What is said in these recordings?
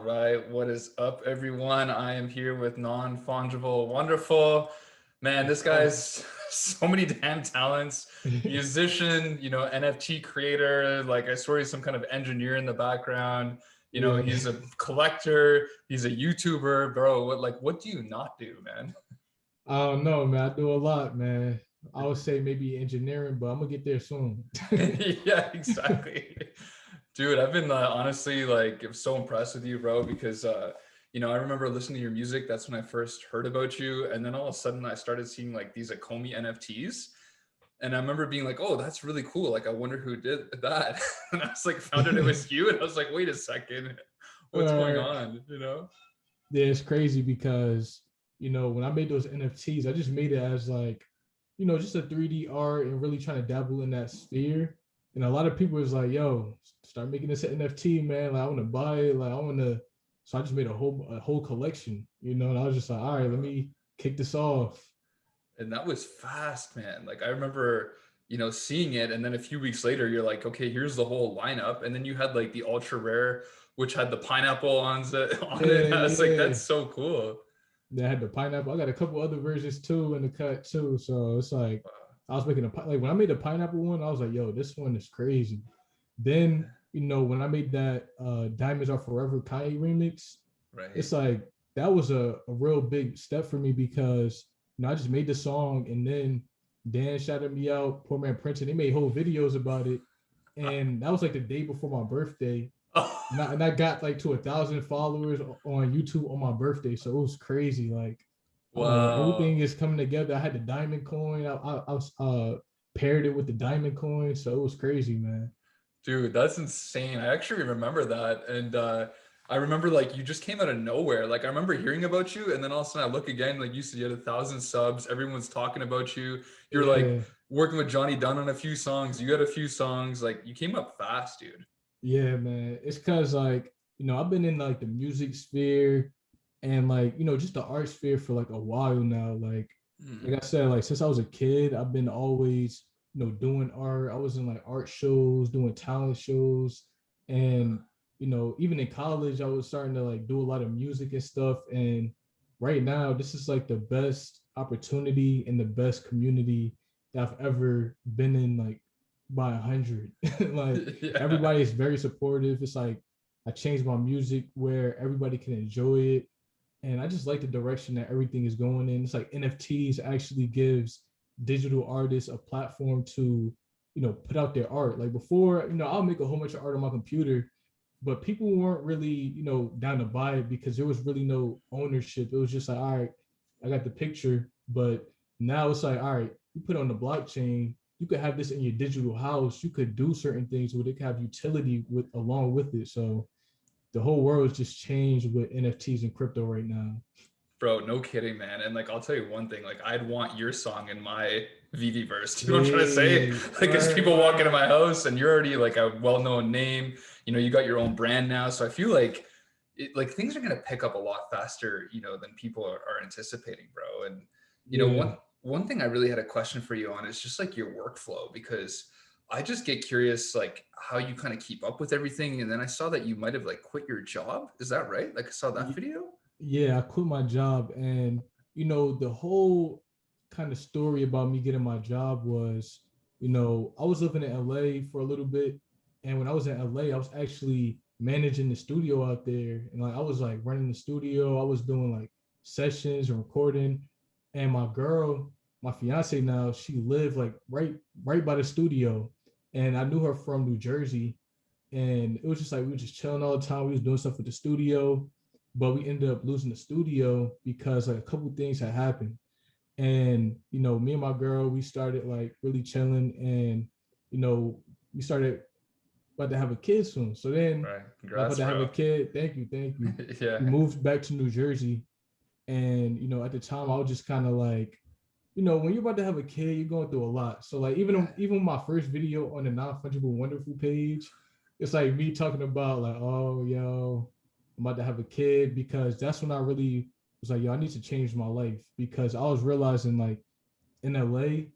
right, what is up, everyone? I am here with Non-Fungible Wonderfull. Man, this guy's so many damn talents. Musician, NFT creator. Like, I swear he's some kind of engineer in the background. Yeah. He's a collector. He's a YouTuber, bro. What do you not do, man? I don't know, man. I do a lot, man. I would say maybe engineering, but I'm gonna get there soon. Yeah, exactly. Dude, I've been honestly like so impressed with you, bro, because I remember listening to your music. That's when I first heard about you, and then all of a sudden I started seeing like these Akomi NFTs, and I remember being like, "Oh, that's really cool! Like, I wonder who did that." And I was like, found out it was you, and I was like, "Wait a second, what's going uh, on?" yeah, it's crazy because when I made those NFTs, I just made it as like, just a 3D art and really trying to dabble in that sphere. And a lot of people was like, "Yo, start making this an NFT, man. Like, I want to buy it. Like, I want to." So I just made a whole collection, and I was just like, "All right, let me kick this off." And that was fast, man. Like I remember, seeing it, and then a few weeks later, you're like, okay, here's the whole lineup, and then you had like the ultra rare, which had the pineapple on it. On it. Yeah, And I was like, yeah. that's so cool. They had the pineapple. I got a couple other versions too in the cut too. So it's like I was making like when I made the pineapple one, I was like, yo, this one is crazy. Then when I made that Diamonds Are Forever Kanye remix, Right. it's like that was a real big step for me because I just made the song and then Dan shouted me out, poor man Prince, and they made whole videos about it. And that was like the day before my birthday. And I got like to 1,000 followers on YouTube on my birthday, so it was crazy. Like I'm like, Wow. everything is coming together. I had the diamond coin. I was paired it with the diamond coin, so it was crazy, man. Dude, that's insane. I actually remember that. And I remember like you just came out of nowhere. Like I remember hearing about you, and then all of a sudden I look again, like you said you had 1,000 subs, everyone's talking about you. You're like Yeah, working with Johnny Dunn on a few songs, you got a few songs, like you came up fast, dude. yeah, man. It's cause like I've been in like the music sphere and like just the art sphere for like a while now. Like I said, like since I was a kid, I've been always doing art. I was in like art shows, doing talent shows, and even in college, I was starting to like do a lot of music and stuff. And right now, this is like the best opportunity and the best community that I've ever been in, like by 100. Like Yeah. everybody is very supportive. It's like I changed my music where everybody can enjoy it, and I just like the direction that everything is going in. It's like NFTs actually gives digital artists a platform to put out their art. Like before, I'll make a whole bunch of art on my computer, but people weren't really down to buy it because there was really no ownership. It was just like, all right, I got the picture, but now it's like, all right, you put it on the blockchain, you could have this in your digital house, you could do certain things where they could have utility with along with it. So the whole world has just changed with NFTs and crypto right now. Bro, no kidding, man. And like, I'll tell you one thing, like, I'd want your song in my VV verse. Do you know what I'm trying to say? Yeah, Like, as right, people walk into right. my house and you're already like a well-known name, you got your own brand now. So I feel like like things are gonna pick up a lot faster, than people are anticipating, bro. And Yeah. one thing I really had a question for you on is just like your workflow, because I just get curious, like how you kind of keep up with everything. And then I saw that you might have like quit your job. Is that right? Like I saw that video. Yeah, I quit my job, and the whole kind of story about me getting my job was, I was living in LA for a little bit, and when I was in LA, I was actually managing the studio out there, and like I was like running the studio, I was doing like sessions and recording, and my girl, my fiance now, she lived like right by the studio, and I knew her from New Jersey, and it was just like we were just chilling all the time. We was doing stuff with the studio, but we ended up losing the studio because like a couple things had happened. And me and my girl, we started like really chilling, and you know, we started about to have a kid soon. So then, Right. about Congrats, to have a bro. kid. Thank you, thank you. We Yeah. moved back to New Jersey, and at the time, I was just kind of like, when you're about to have a kid, you're going through a lot. So like even my first video on the Non-Fungible Wonderfull page, it's like me talking about like, oh yo, I'm about to have a kid, because that's when I really was like, yo, I need to change my life, because I was realizing like in LA,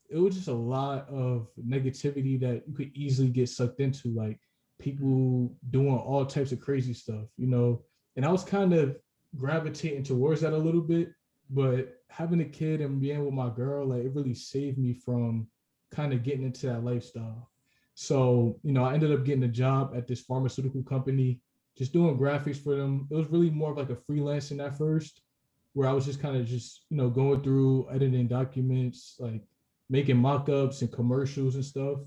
it was just a lot of negativity that you could easily get sucked into, like people doing all types of crazy stuff. And I was kind of gravitating towards that a little bit, but having a kid and being with my girl, like it really saved me from kind of getting into that lifestyle. So, I ended up getting a job at this pharmaceutical company, just doing graphics for them. It was really more of like a freelancing at first, where I was just kind of just, going through editing documents, like making mock-ups and commercials and stuff.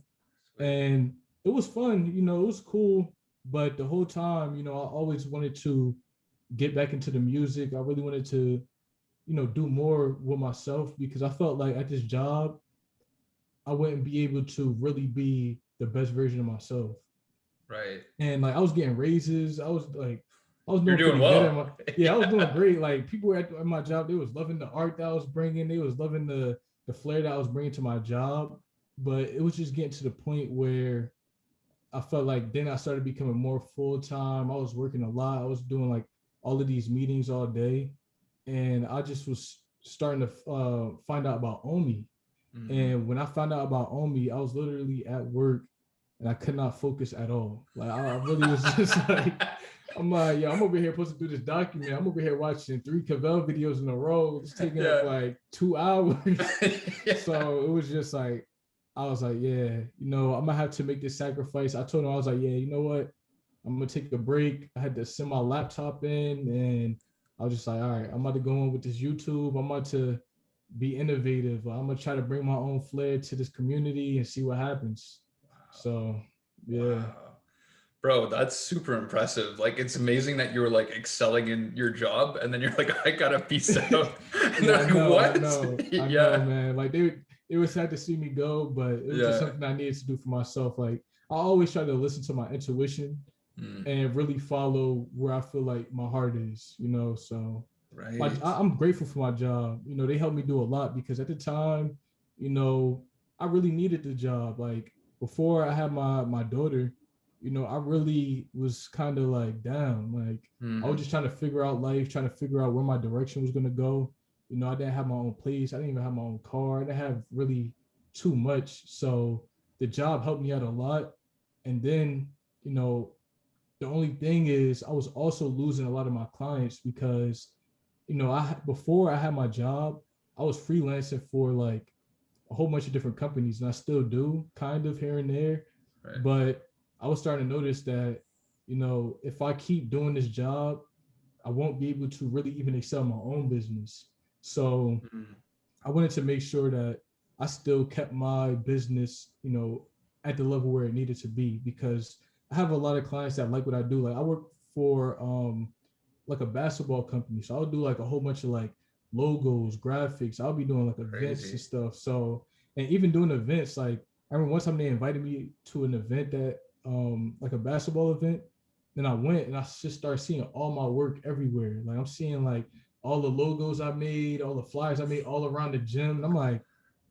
Sweet. And it was fun, it was cool. But the whole time, I always wanted to get back into the music. I really wanted to, do more with myself because I felt like at this job, I wouldn't be able to really be the best version of myself. Right. And like I was getting raises. I was You're doing doing pretty good at well. my, yeah, I was doing Yeah. great. Like people at my job, they was loving the art that I was bringing. They was loving the flair that I was bringing to my job. But it was just getting to the point where I felt like then I started becoming more full time. I was working a lot. I was doing like all of these meetings all day, and I just was starting to find out about Omi. Mm-hmm. And when I found out about Omi, I was literally at work and I could not focus at all. Like I really was just like, I'm like, yeah, I'm over here supposed to do this document. I'm over here watching 3 Cavell videos in a row. It's taking up Yeah. like 2 hours. Yeah. So it was just like, I was like, yeah, I'm gonna have to make this sacrifice. I told him, I was like, yeah, you know what? I'm gonna take a break. I had to send my laptop in and I was just like, all right, I'm about to go on with this YouTube. I'm about to be innovative. I'm gonna try to bring my own flair to this community and see what happens. So yeah. Wow. Bro, that's super impressive. Like it's amazing that you were like excelling in your job and then you're like, I gotta peace out. And Yeah, they're like, what? I know, Yeah. man. Like they was sad to see me go, but it was just Yeah. something I needed to do for myself. Like I always try to listen to my intuition Mm, and really follow where I feel like my heart is. So right. I'm grateful for my job. They helped me do a lot because at the time, you know, I really needed the job. Like before I had my daughter, I really was kind of like down. Like I was Mm, just trying to figure out life, trying to figure out where my direction was gonna go. I didn't have my own place. I didn't even have my own car. I didn't have really too much. So the job helped me out a lot. And then, you know, the only thing is I was also losing a lot of my clients because I before I had my job, I was freelancing for like a whole bunch of different companies, and I still do kind of here and there. right. But I was starting to notice that, if I keep doing this job, I won't be able to really even excel my own business. So Mm, I wanted to make sure that I still kept my business, at the level where it needed to be because I have a lot of clients that like what I do. Like I work for like a basketball company. So I'll do like a whole bunch of like logos, graphics. I'll be doing like events and crazy. stuff. So and even doing events, like I remember one time they invited me to an event that like a basketball event. Then I went and I just started seeing all my work everywhere. Like I'm seeing like all the logos I made, all the flyers I made all around the gym. And I'm like,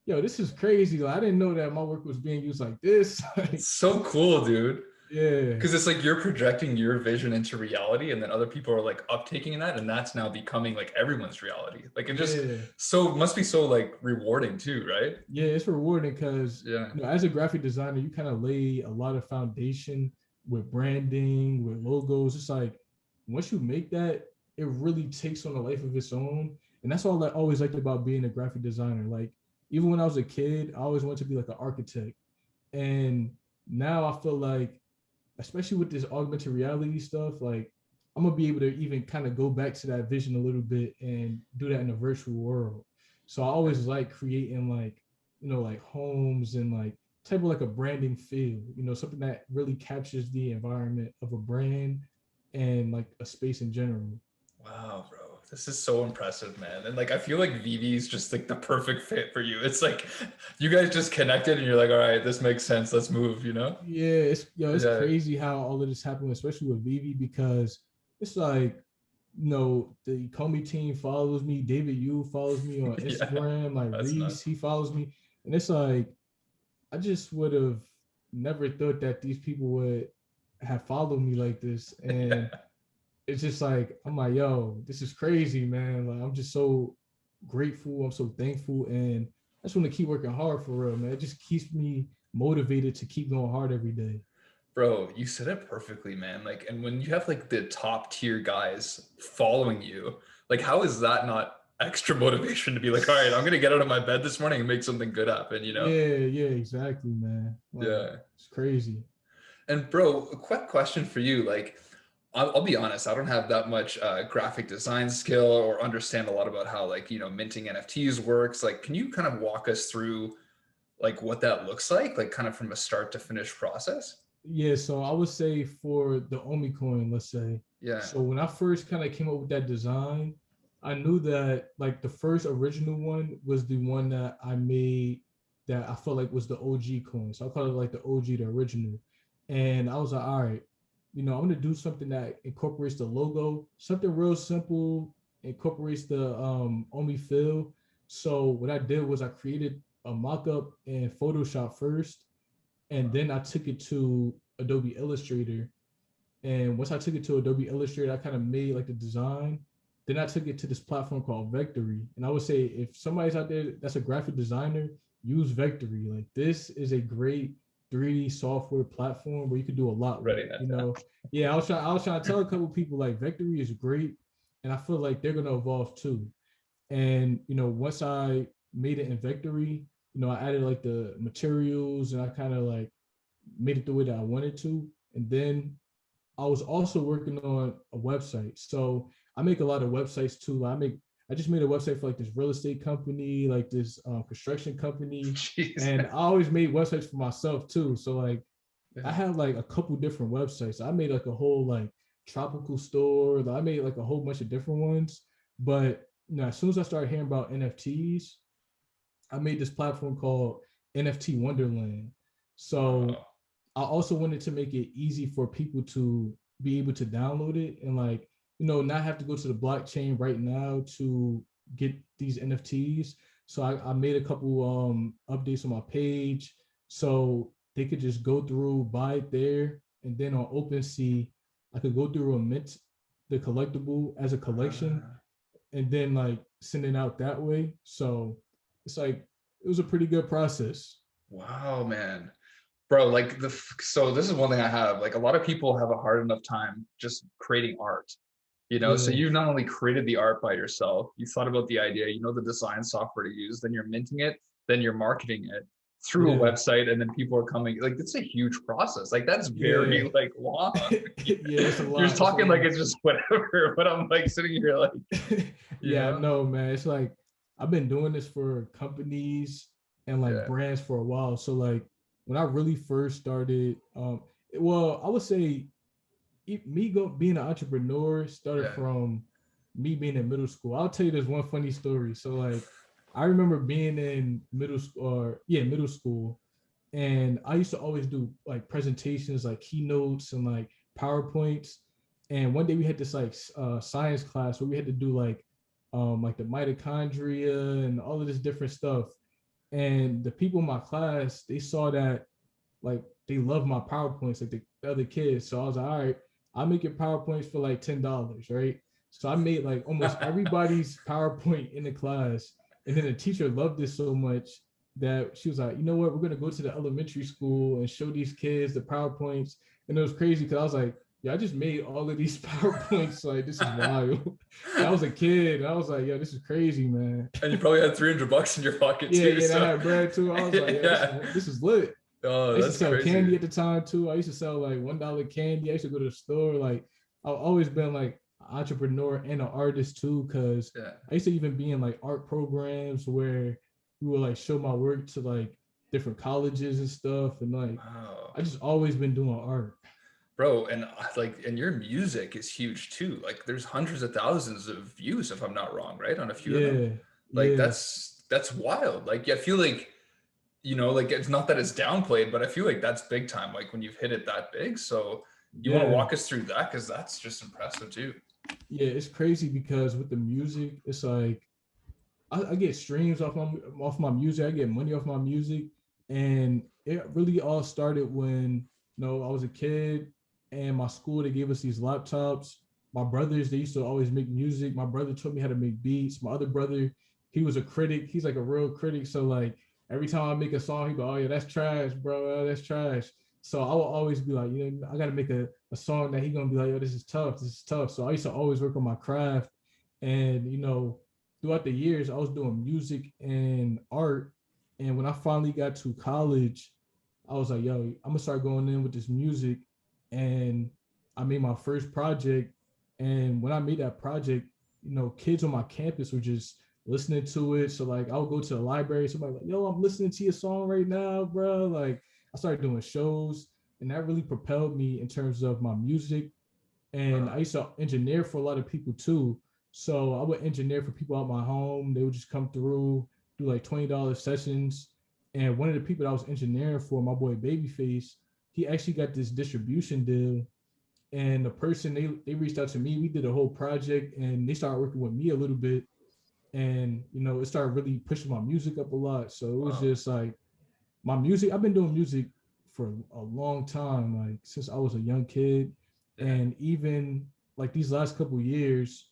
yo, this is crazy. Like I didn't know that my work was being used like this. It's Like, so cool, dude. yeah. Because it's like you're projecting your vision into reality, and then other people are like uptaking that, and that's now becoming like everyone's reality. Like it just Yeah. so must be so like rewarding too, right? Yeah, it's rewarding because Yeah. as a graphic designer, you kind of lay a lot of foundation with branding, with logos. It's like once you make that, it really takes on a life of its own. And that's all I always liked about being a graphic designer. Like even when I was a kid, I always wanted to be like an architect. And now I feel like, especially with this augmented reality stuff, like I'm gonna be able to even kind of go back to that vision a little bit and do that in a virtual world. So I always like creating like, like homes and like type of like a branding feel, something that really captures the environment of a brand and like a space in general. Wow, bro. This is so impressive, man. And like I feel like Vivi is just like the perfect fit for you. It's like you guys just connected and you're like, all right, this makes sense. Let's move, you know? Yeah, it's Yeah. crazy how all of this happened, especially with Vivi, because it's like, the Comey team follows me, David Yu follows me on Yeah. Instagram, like That's Reese, nuts. he follows me. And it's like, I just would have never thought that these people would have followed me like this. And Yeah. it's just like, I'm like, yo, this is crazy, man. Like, I'm just so grateful. I'm so thankful. And I just want to keep working hard for real, man. It just keeps me motivated to keep going hard every day. Bro, you said it perfectly, man. Like, and when you have like the top tier guys following you, like, how is that not extra motivation to be like, all right, I'm gonna get out of my bed this morning and make something good happen, you know? Yeah, exactly, man. Like Yeah. it's crazy. And bro, a quick question for you. Like, I'll be honest, I don't have that much graphic design skill or understand a lot about how like, minting NFTs works. Like, can you kind of walk us through like what that looks like kind of from a start to finish process? Yeah, so I would say for the Omi coin, let's say. Yeah. So when I first kind of came up with that design, I knew that like the first original one was the one that I made that I felt like was the OG coin. So I call it like the OG, the original. And I was like, all right, I'm gonna do something that incorporates the logo, something real simple, incorporates the Omi feel. So what I did was I created a mock-up in Photoshop first, and then I took it to Adobe Illustrator. And once I took it to Adobe Illustrator, I kind of made like the design. Then I took it to this platform called Vectory. And I would say if somebody's out there that's a graphic designer, use Vectory. Like this is a great 3D software platform where you can do a lot with Ready it. that down. Yeah, I was trying to tell a couple people like Vectory is great, and I feel like they're gonna evolve too. And once I made it in Vectory, I added like the materials and I kind of like made it the way that I wanted to. And then I was also working on a website. So I make a lot of websites too. I just made a website for like this real estate company, like this construction company, Jeez. and I always made websites for myself too. So like I Yeah. had like a couple different websites. I made like a whole like tropical store. I made like a whole bunch of different ones. But as soon as I started hearing about NFTs, I made this platform called NFT Wonderland. So Oh, I also wanted to make it easy for people to be able to download it and like, not have to go to the blockchain right now to get these NFTs. So I made a couple updates on my page so they could just go through, buy it there, and then on OpenSea, I could go through and mint the collectible as a collection uh, and then like send it out that way. So it's like it was a pretty good process. wow, man. Bro, like so this is one thing I have. Like a lot of people have a hard enough time just creating art. So Yeah, you not only created the art by yourself, you thought about the idea, the design software to use, then you're minting it, then you're marketing it through a yeah, website, and then people are coming. Like it's a huge process. Like that's yeah, very like long. yeah. It's a You're just lot. It's a talking like lot. it's just whatever, but I'm like sitting here like, you Yeah, I know, know, man. It's like I've been doing this for companies and like yeah, brands for a while. So like when I really first started, well, I would say being an entrepreneur started yeah, from me being in middle school. I'll tell you this one funny story. So like I remember being in middle school, or yeah, middle school, and I used to always do like presentations, like keynotes and like PowerPoints. And one day we had this like science class where we had to do like the mitochondria and all of this different stuff. And the people in my class, they saw that like they love my PowerPoints, like the other kids. So I was like, all right, I'll make your PowerPoints for like $10, right? So I made like almost everybody's PowerPoint in the class. And then the teacher loved it so much that she was like, you know what, we're gonna go to the elementary school and show these kids the PowerPoints. And it was crazy because I was like, yeah, I just made all of these PowerPoints. Like, this is wild. And I was a kid. And I was like, yeah, this is crazy, man. and you probably had $300 in your pocket Yeah, too. yeah, that So had bread too. I was like, yeah, this is yeah, this is lit. oh, I used to that's sell candy crazy. at the time too. I used to sell like $1 candy. I used to go to the store. Like I've always been like an entrepreneur and an artist too, because Yeah. I used to even be in like art programs where we would like show my work to like different colleges and stuff. And like Wow. I just always been doing art. Bro, and like, and your music is huge too. Like, there's hundreds of thousands of views, if I'm not wrong, right? On a few of them. Yeah, Like, yeah, that's wild. Like, yeah, I feel like, like it's not that it's downplayed, but I feel like that's big time. Like when you've hit it that big. So, you want to yeah. walk us through that because that's just impressive too. Yeah, it's crazy because with the music, it's like I get streams off my music. I get money off my music, and it really all started when I was a kid, and my school they gave us these laptops. My brothers they used to always make music. My brother taught me how to make beats. My other brother he was a critic. He's like a real critic. So like every time I make a song, he go, "Oh yeah, that's trash, bro. That's trash." So I will always be like, I gotta make a song that he gonna be like, yo, this is tough, this is tough. So I used to always work on my craft. And throughout the years, I was doing music and art. And when I finally got to college, I was like, yo, I'm gonna start going in with this music. And I made my first project. And when I made that project, kids on my campus were just listening to it. So like I would go to the library, somebody like, yo, I'm listening to your song right now, bro. Like I started doing shows, and that really propelled me in terms of my music. And I used to engineer for a lot of people too. So I would engineer for people out my home. They would just come through, do like $20 sessions. And one of the people that I was engineering for, my boy Babyface, he actually got this distribution deal. And the person they reached out to me, we did a whole project, and they started working with me a little bit. And it started really pushing my music up a lot. So it was just like my music. I've been doing music for a long time, like since I was a young kid. And even like these last couple of years,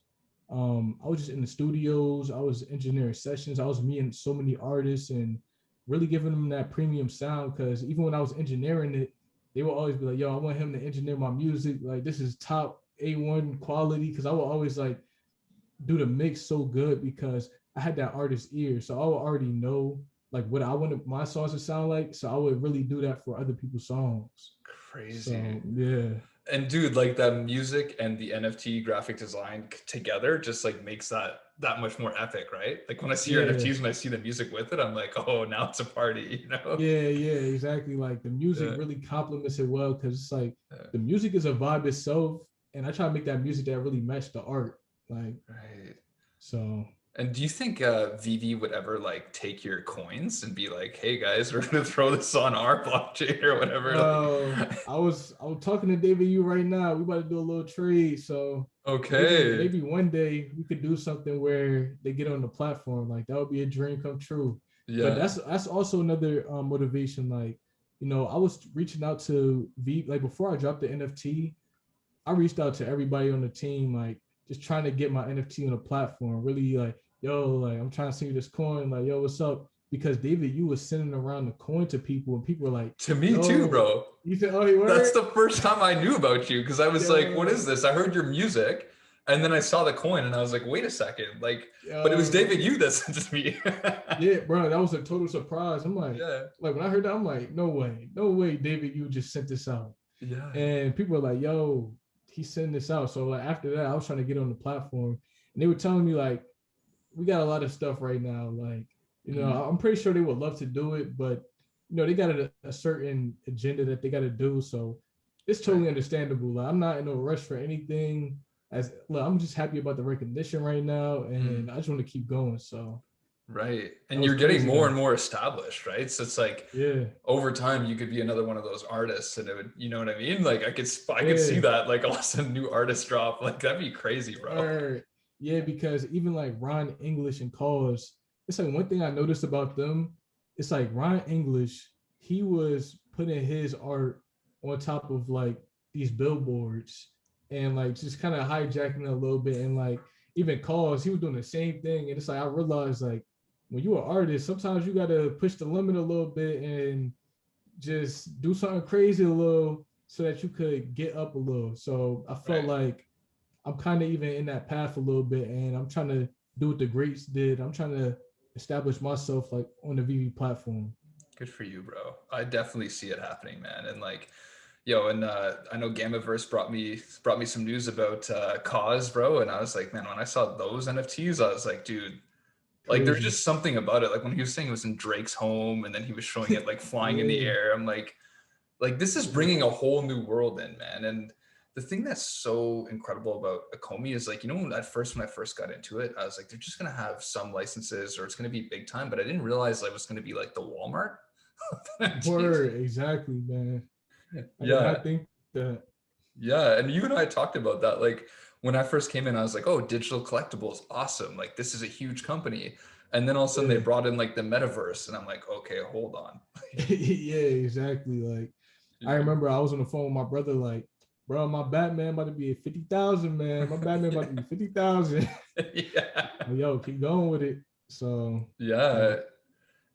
I was just in the studios, I was engineering sessions, I was meeting so many artists and really giving them that premium sound. Because even when I was engineering it, they will always be like, yo, I want him to engineer my music, like this is top A1 quality. Because I will always like do the mix so good because I had that artist ear. So I would already know like what I wanted my songs to sound like. So I would really do that for other people's songs. Crazy. So yeah. And dude, like that music and the NFT graphic design together just like makes that much more epic, right? Like when I see your NFTs, when I see the music with it, I'm like, oh, now it's a party, Yeah, exactly. Like the music really complements it well, because it's like the music is a vibe itself, and I try to make that music that really match the art. Like, right. So. And do you think Vivi would ever like take your coins and be like, "Hey guys, we're gonna throw this on our blockchain or whatever"? I was talking to David you right now. We about to do a little trade. So okay, maybe one day we could do something where they get on the platform. Like that would be a dream come true. But that's also another motivation. Like I was reaching out to like before I dropped the NFT, I reached out to everybody on the team, like just trying to get my NFT on the platform. Really like, yo, like I'm trying to send you this coin. Like, yo, what's up? Because David, you was sending around the coin to people, and people were like, to me too, bro. You said, oh, you were? That's the first time I knew about you, because I was like, what is this? I heard your music, and then I saw the coin, and I was like, wait a second, like, but it was David you that sent it to me. Yeah, bro, that was a total surprise. I'm like, like when I heard that, I'm like, no way, David, you just sent this out. Yeah. And people were like, yo, he's sending this out. So like after that, I was trying to get on the platform, and they were telling me like, we got a lot of stuff right now. Like, I'm pretty sure they would love to do it, but they got a certain agenda that they got to do. So it's totally understandable. Like, I'm not in a rush for anything. I'm just happy about the recognition right now, and I just want to keep going. So. Right. And you're getting more and more established, right? So it's like, over time you could be another one of those artists, and it would, you know what I mean? Like I could see that, like all of a sudden new artists drop. Like that'd be crazy, bro. Yeah, because even like Ron English and Cause, it's like one thing I noticed about them. It's like Ron English, he was putting his art on top of like these billboards and like just kind of hijacking it a little bit. And like even Cause, he was doing the same thing. And it's like I realized like when you're an artist, sometimes you gotta push the limit a little bit and just do something crazy a little so that you could get up a little. So I felt like I'm kind of even in that path a little bit, and I'm trying to do what the greats did. I'm trying to establish myself like on the VV platform. Good for you, bro. I definitely see it happening, man. And like, and I know Gammaverse brought me some news about Cause, bro. And I was like, man, when I saw those NFTs, I was like, dude, like there's just something about it. Like when he was saying it was in Drake's home, and then he was showing it like flying in the air. I'm like this is bringing a whole new world in, man. And the thing that's so incredible about Akomi is like, when I first got into it, I was like, they're just going to have some licenses or it's going to be big time. But I didn't realize it was going to be like the Walmart. Word, exactly, man. I did not think that. Yeah. And you and I talked about that. Like when I first came in, I was like, oh, digital collectibles, awesome. Like this is a huge company. And then all of a sudden they brought in like the metaverse, and I'm like, okay, hold on. Yeah, exactly. Like I remember I was on the phone with my brother, like, bro, my Batman about to be at 50,000, man. My Batman about to be 50,000. Yeah. Yo, keep going with it. So yeah.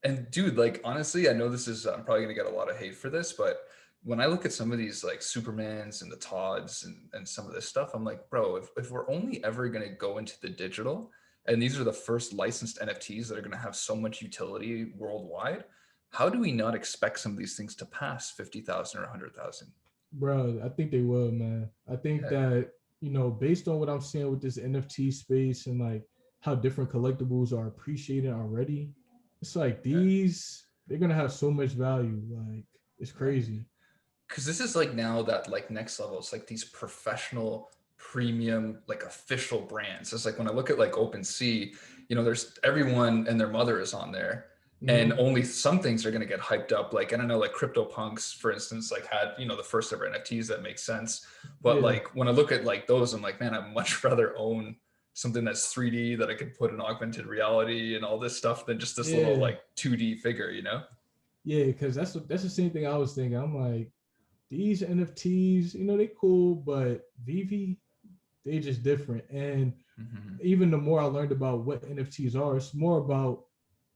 And dude, like honestly, I know this is I'm probably gonna get a lot of hate for this, but when I look at some of these like Supermans and the Todds and some of this stuff, I'm like, bro, if we're only ever going to go into the digital, and these are the first licensed NFTs that are going to have so much utility worldwide, how do we not expect some of these things to pass 50,000 or 100,000? Bro, I think they will, man. I think Yeah. that, based on what I'm seeing with this NFT space and like how different collectibles are appreciated already, it's like Yeah. they're gonna have so much value. Like it's Right. crazy. Because this is like now that like next level, it's like these professional premium like official brands. It's like when I look at like OpenSea, there's everyone and their mother is on there, and Hmm. only some things are going to get hyped up. Like I don't know, like CryptoPunks for instance, like had the first ever NFTs. That makes sense. But Yeah, like when I look at like those, I'm like, man, I'd much rather own something that's 3D that I could put in augmented reality and all this stuff than just this little yeah, like 2D figure. yeah. Because that's the same thing I was thinking. I'm like, these NFTs, they cool, but Vivi, they just different. And Hmm. even the more I learned about what NFTs are, it's more about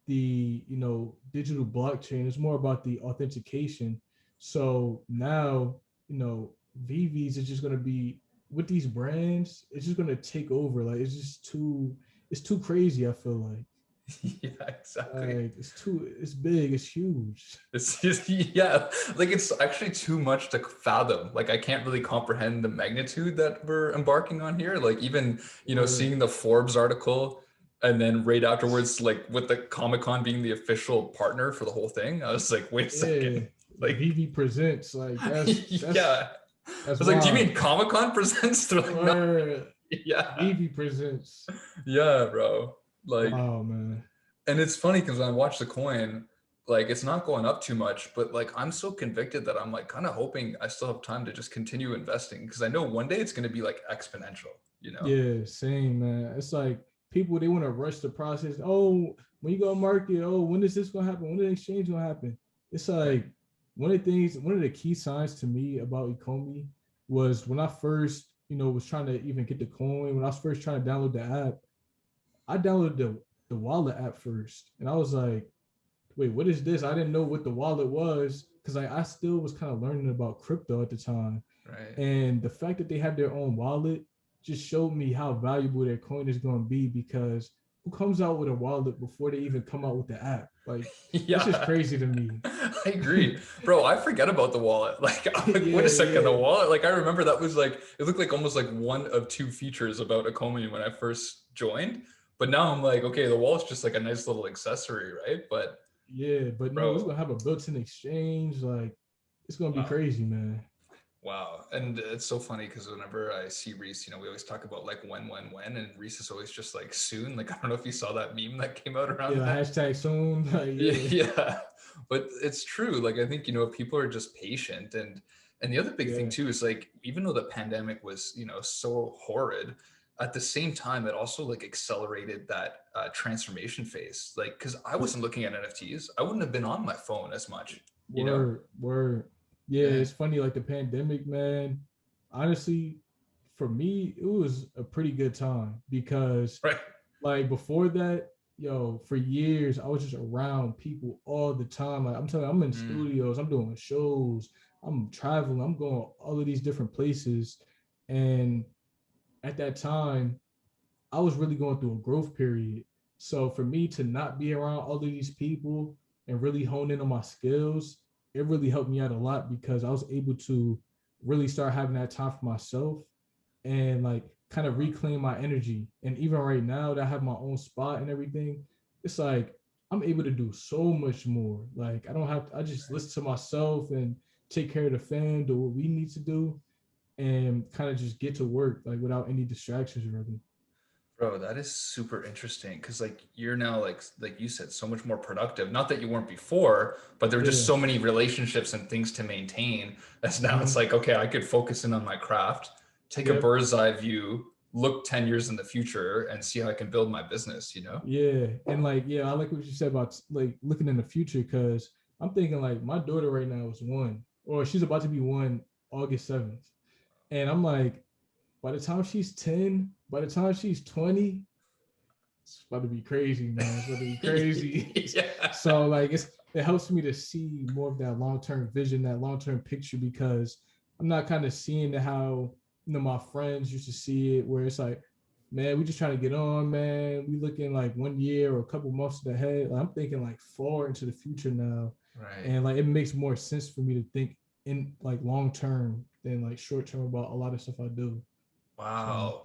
the digital blockchain. It's more about the authentication. So now VVs is just going to be with these brands. It's just going to take over. Like it's too crazy. I feel Yeah, exactly. it's big. It's huge. It's just, yeah, like it's actually too much to fathom. Like I can't really comprehend the magnitude that we're embarking on here. Like even, Word. seeing the Forbes article and then right afterwards, like with the Comic-Con being the official partner for the whole thing, I was like, wait a Yeah, second. Like, VV presents. Like yeah. I that's was like, do you wild. mean Comic-Con presents? They're like, no. Or Yeah. VV presents. Yeah, bro. Like, Wow, man. and it's funny because when I watch the coin, like it's not going up too much, but like I'm so convicted that I'm like kind of hoping I still have time to just continue investing because I know one day it's going to be like exponential. Yeah, same, man. It's like people they want to rush the process. Oh, when you go to market, oh, when is this gonna happen? When is the exchange gonna happen? It's Right. like one of the key signs to me about Ecomi was when I first, was trying to even get the coin, when I was first trying to download the app, I downloaded the wallet app first. And I was like, wait, what is this? I didn't know what the wallet was because I still was kind of learning about crypto at the time. Right. And the fact that they have their own wallet just showed me how valuable their coin is going to be because who comes out with a wallet before they even come out with the app? Like, that's just Yeah. crazy to me. I agree. Bro, I forget about the wallet. Like, I'm like, wait a Yeah, second, the yeah, wallet? Like, I remember that was like, it looked like almost like one of two features about Ecomi when I first joined. But now I'm like, okay, the wallet's just like a nice little accessory, right? But, yeah. But no, it's bro, going to have a built in exchange. Like, it's going to be wow. crazy, man. Wow. And it's so funny because whenever I see Reese, we always talk about like when, and Reese is always just like soon. Like, I don't know if you saw that meme that came out around Yeah, that. hashtag soon. Like, yeah, Yeah. But it's true. Like, I think, people are just patient. And the other big thing yeah, too is like, even though the pandemic was, so horrid, at the same time, it also like accelerated that transformation phase. Like, because I wasn't looking at NFTs, I wouldn't have been on my phone as much. word. Yeah, Yeah. it's funny. Like the pandemic, man. Honestly, for me, it was a pretty good time because, Right. like, before that, for years, I was just around people all the time. Like, I'm telling you, I'm in Mm. studios, I'm doing shows, I'm traveling, I'm going all of these different places. And at that time, I was really going through a growth period. So for me to not be around all of these people and really hone in on my skills, it really helped me out a lot because I was able to really start having that time for myself and like kind of reclaim my energy. And even right now that I have my own spot and everything, it's like I'm able to do so much more. Like I just listen to myself and take care of the fam, do what we need to do, and kind of just get to work like without any distractions really. Bro, that is super interesting because like you're now like you said, so much more productive. Not that you weren't before, but there were just Yeah. so many relationships and things to maintain. That's now it's Mm-hmm. like, okay, I could focus in on my craft, take a Yep. bird's eye view, look 10 years in the future and see how I can build my business. Yeah. And like, yeah, I like what you said about like looking in the future because I'm thinking like my daughter right now is one, or she's about to be one August 7th. And I'm like, by the time she's 10, by the time she's 20, it's about to be crazy, man. It's about to be crazy. Yeah. So like it helps me to see more of that long-term vision, that long-term picture, because I'm not kind of seeing how, my friends used to see it, where it's like, man, we just trying to get on, man. We looking like 1 year or a couple months ahead. Like, I'm thinking like far into the future now. Right. And like it makes more sense for me to think in like long term than like short term about a lot of stuff I do. So Wow.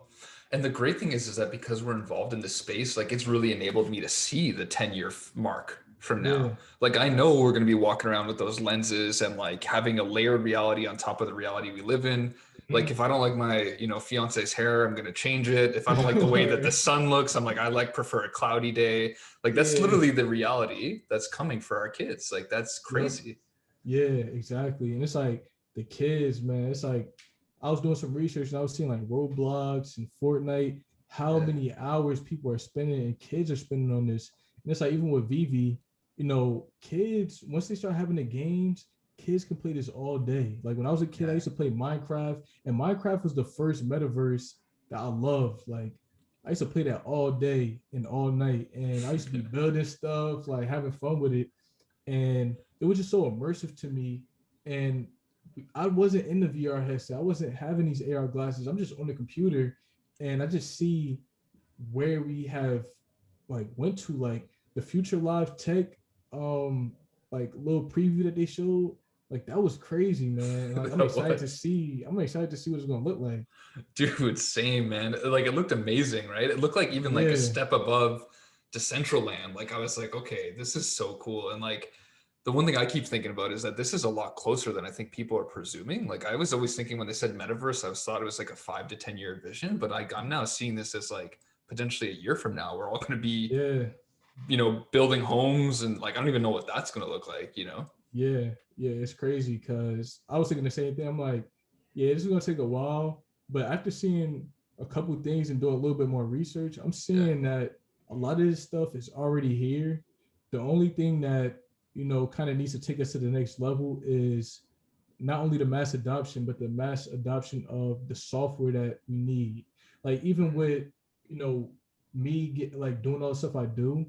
And the great thing is that because we're involved in this space, like it's really enabled me to see the 10-year mark from now. yeah. Like I know we're going to be walking around with those lenses and like having a layered reality on top of the reality we live in. Like if I don't like my, fiance's hair, I'm going to change it. If I don't like the way that the sun looks, I'm like, I like prefer a cloudy day. Like that's Yeah. literally the reality that's coming for our kids. Like that's Yep. crazy. Yeah, exactly. And it's like the kids, man. It's like I was doing some research and I was seeing like Roblox and Fortnite, how Yeah. many hours people are spending and kids are spending on this. And it's like even with Vivi, kids, once they start having the games, kids can play this all day. Like when I was a kid, I Yeah. used to play Minecraft, and Minecraft was the first metaverse that I loved. Like I used to play that all day and all night. And I used to be building stuff, like having fun with it. And it was just so immersive to me. And I wasn't in the VR headset. I wasn't having these AR glasses. I'm just on the computer, and I just see where we have like went to, like the future live tech, like little preview that they showed. Like that was crazy, man. Like I'm That excited to was. see. I'm excited to see what it's gonna look like. Dude, same, man. Like it looked amazing, right? It looked like even like a Yeah, step above Decentraland. Like I was like, okay, this is so cool. And like the one thing I keep thinking about is that this is a lot closer than I think people are presuming. Like I was always thinking when they said metaverse, thought it was like a 5 to 10 year vision, but I'm now seeing this as like potentially a year from now, we're all going to be, yeah. building homes and like I don't even know what that's going to look like. Yeah, it's crazy because I was thinking the same thing. I'm like, yeah, this is gonna take a while, but after seeing a couple things and doing a little bit more research, I'm Yeah. seeing that a lot of this stuff is already here. The only thing that kind of needs to take us to the next level is not only the mass adoption, but the mass adoption of the software that we need. Like even with you know me get like doing all the stuff I do,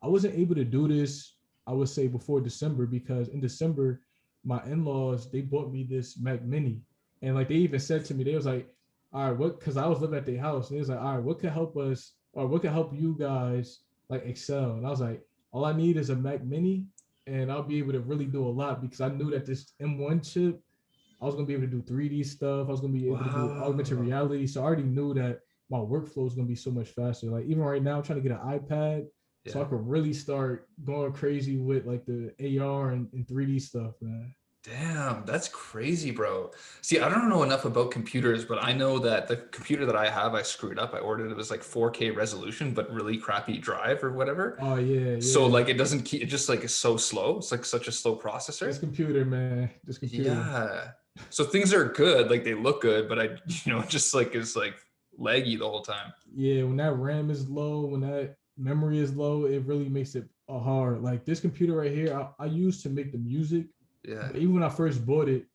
I wasn't able to do this. I would say before December, because in December, my in-laws they bought me this Mac Mini, and like they even said to me, they was like, "All right, what?" Because I was living at their house, and they was like, "All right, what could help us, or what could help you guys like excel?" And I was like, "All I need is a Mac Mini, and I'll be able to really do a lot," because I knew that this M1 chip, I was gonna be able to do 3D stuff. I was gonna be able to do augmented Wow. reality. So I already knew that my workflow is gonna be so much faster. Like even right now, I'm trying to get an iPad so Yeah. I could really start going crazy with like the AR and 3D stuff, man. Damn, that's crazy, bro. See, I don't know enough about computers, but I know that the computer that I have, I screwed up. I ordered it was like 4K resolution, but really crappy drive or whatever. Oh yeah, So yeah. like it doesn't keep it just like is so slow. It's like such a slow This processor. computer, man. This computer. Yeah. So things are good, like they look good, but just like is like laggy the whole time. Yeah, when that RAM is low, when that memory is low, it really makes it hard. Like this computer right here, I used to make the music, Yeah. but even when I first bought it,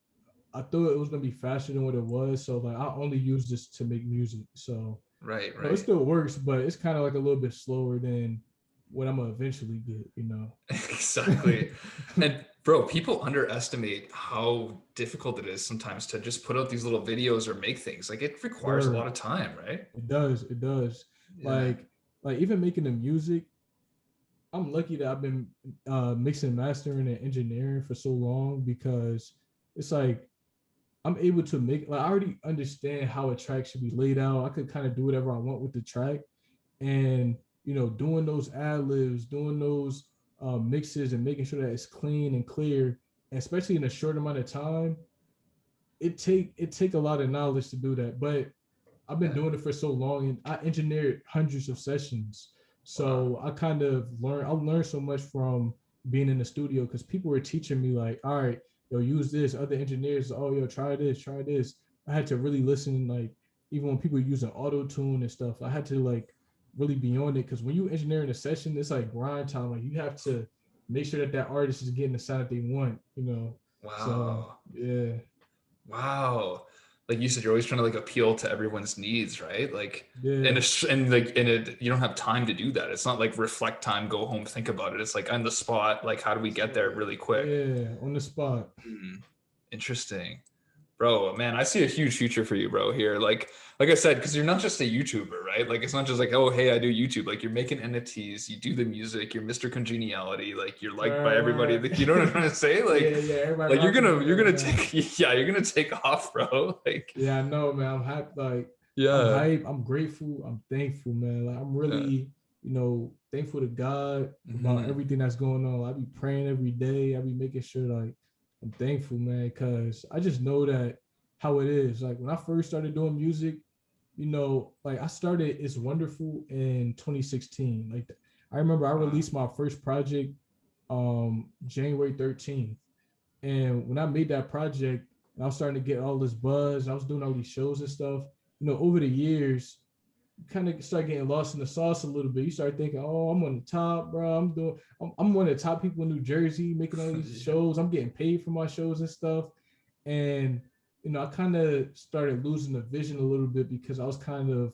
I thought it was gonna be faster than what it was. So like I only use this to make music. So Right, it right. still works, but it's kind of like a little bit slower than what I'm gonna eventually get. Exactly. And bro, people underestimate how difficult it is sometimes to just put out these little videos or make things. Like it requires a lot Word. of time, right? It does. It does. Yeah. Like even making the music, I'm lucky that I've been mixing, mastering, and engineering for so long, because it's like I'm able to make, like I already understand how a track should be laid out. I could kind of do whatever I want with the track, and doing those ad libs, doing those mixes, and making sure that it's clean and clear, especially in a short amount of time. It take a lot of knowledge to do that, but I've been Yeah. doing it for so long, and I engineered hundreds of sessions. Wow. So I learned so much from being in the studio, because people were teaching me like, all right, yo, use this. Other engineers, oh, yo, try this, try this. I had to really listen, like even when people were using auto tune and stuff, I had to like really be on it, because when you engineer in a session, it's like grind time. Like you have to make sure that that artist is getting the sound that they want. So Wow. yeah, Wow. like you said, you're always trying to like appeal to everyone's needs, right? Like, Yeah. and like in it, you don't have time to do that. It's not like reflect time, go home, think about it. It's like on the spot. Like, how do we get there So really quick? yeah, on the spot. Hmm. Interesting. Bro, man, I see a huge future for you, bro, here. Like I said, because you're not just a YouTuber, right? Like it's not just like, oh, hey, I do YouTube. Like you're making NFTs, you do the music, you're Mr. Congeniality, like you're liked by Right, everybody. right. Like, you know what I'm trying to say? Yeah, yeah. Everybody Like rocking with you're right gonna now. take yeah, you're gonna take off, bro. Like, Yeah, I know, man. I'm happy. Like, I'm yeah. hype. I'm grateful. I'm thankful, man. Like, I'm Yeah. really, thankful to God about Hmm. everything that's going on. I be praying every day. I be making sure, like, I'm thankful, man, because I just know that how it is. Like, when I first started doing music, like I started It's Wonderful in 2016. Like, I remember I Wow. released my first project January 13th. And when I made that project, and I was starting to get all this buzz, I was doing all these shows and stuff. Over the years, you kind of start getting lost in the sauce a little bit. You start thinking, "Oh, I'm on the top, bro. I'm one of the top people in New Jersey making all these Yeah. shows. I'm getting paid for my shows and stuff." And I kind of started losing the vision a little bit because I was kind of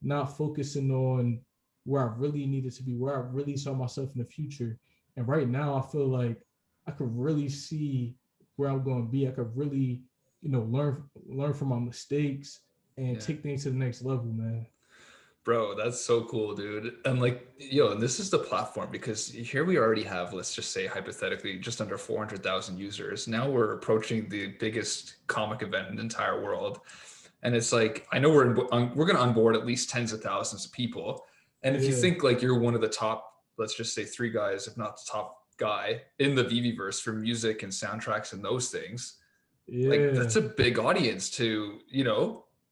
not focusing on where I really needed to be, where I really saw myself in the future. And right now, I feel like I could really see where I'm going to be. I could really, learn from my mistakes and Yeah. take things to the next level, man. Bro, that's so cool, dude. And like, yo, and this is the platform because here we already have, let's just say hypothetically, just under 400,000 users. Now we're approaching the biggest comic event in the entire world. And it's like, I know we're going to onboard at least tens of thousands of people. And if you Yeah, think like you're one of the top, let's just say three guys, if not the top guy in the VVverse for music and soundtracks and those things, like yeah, that's a big audience to,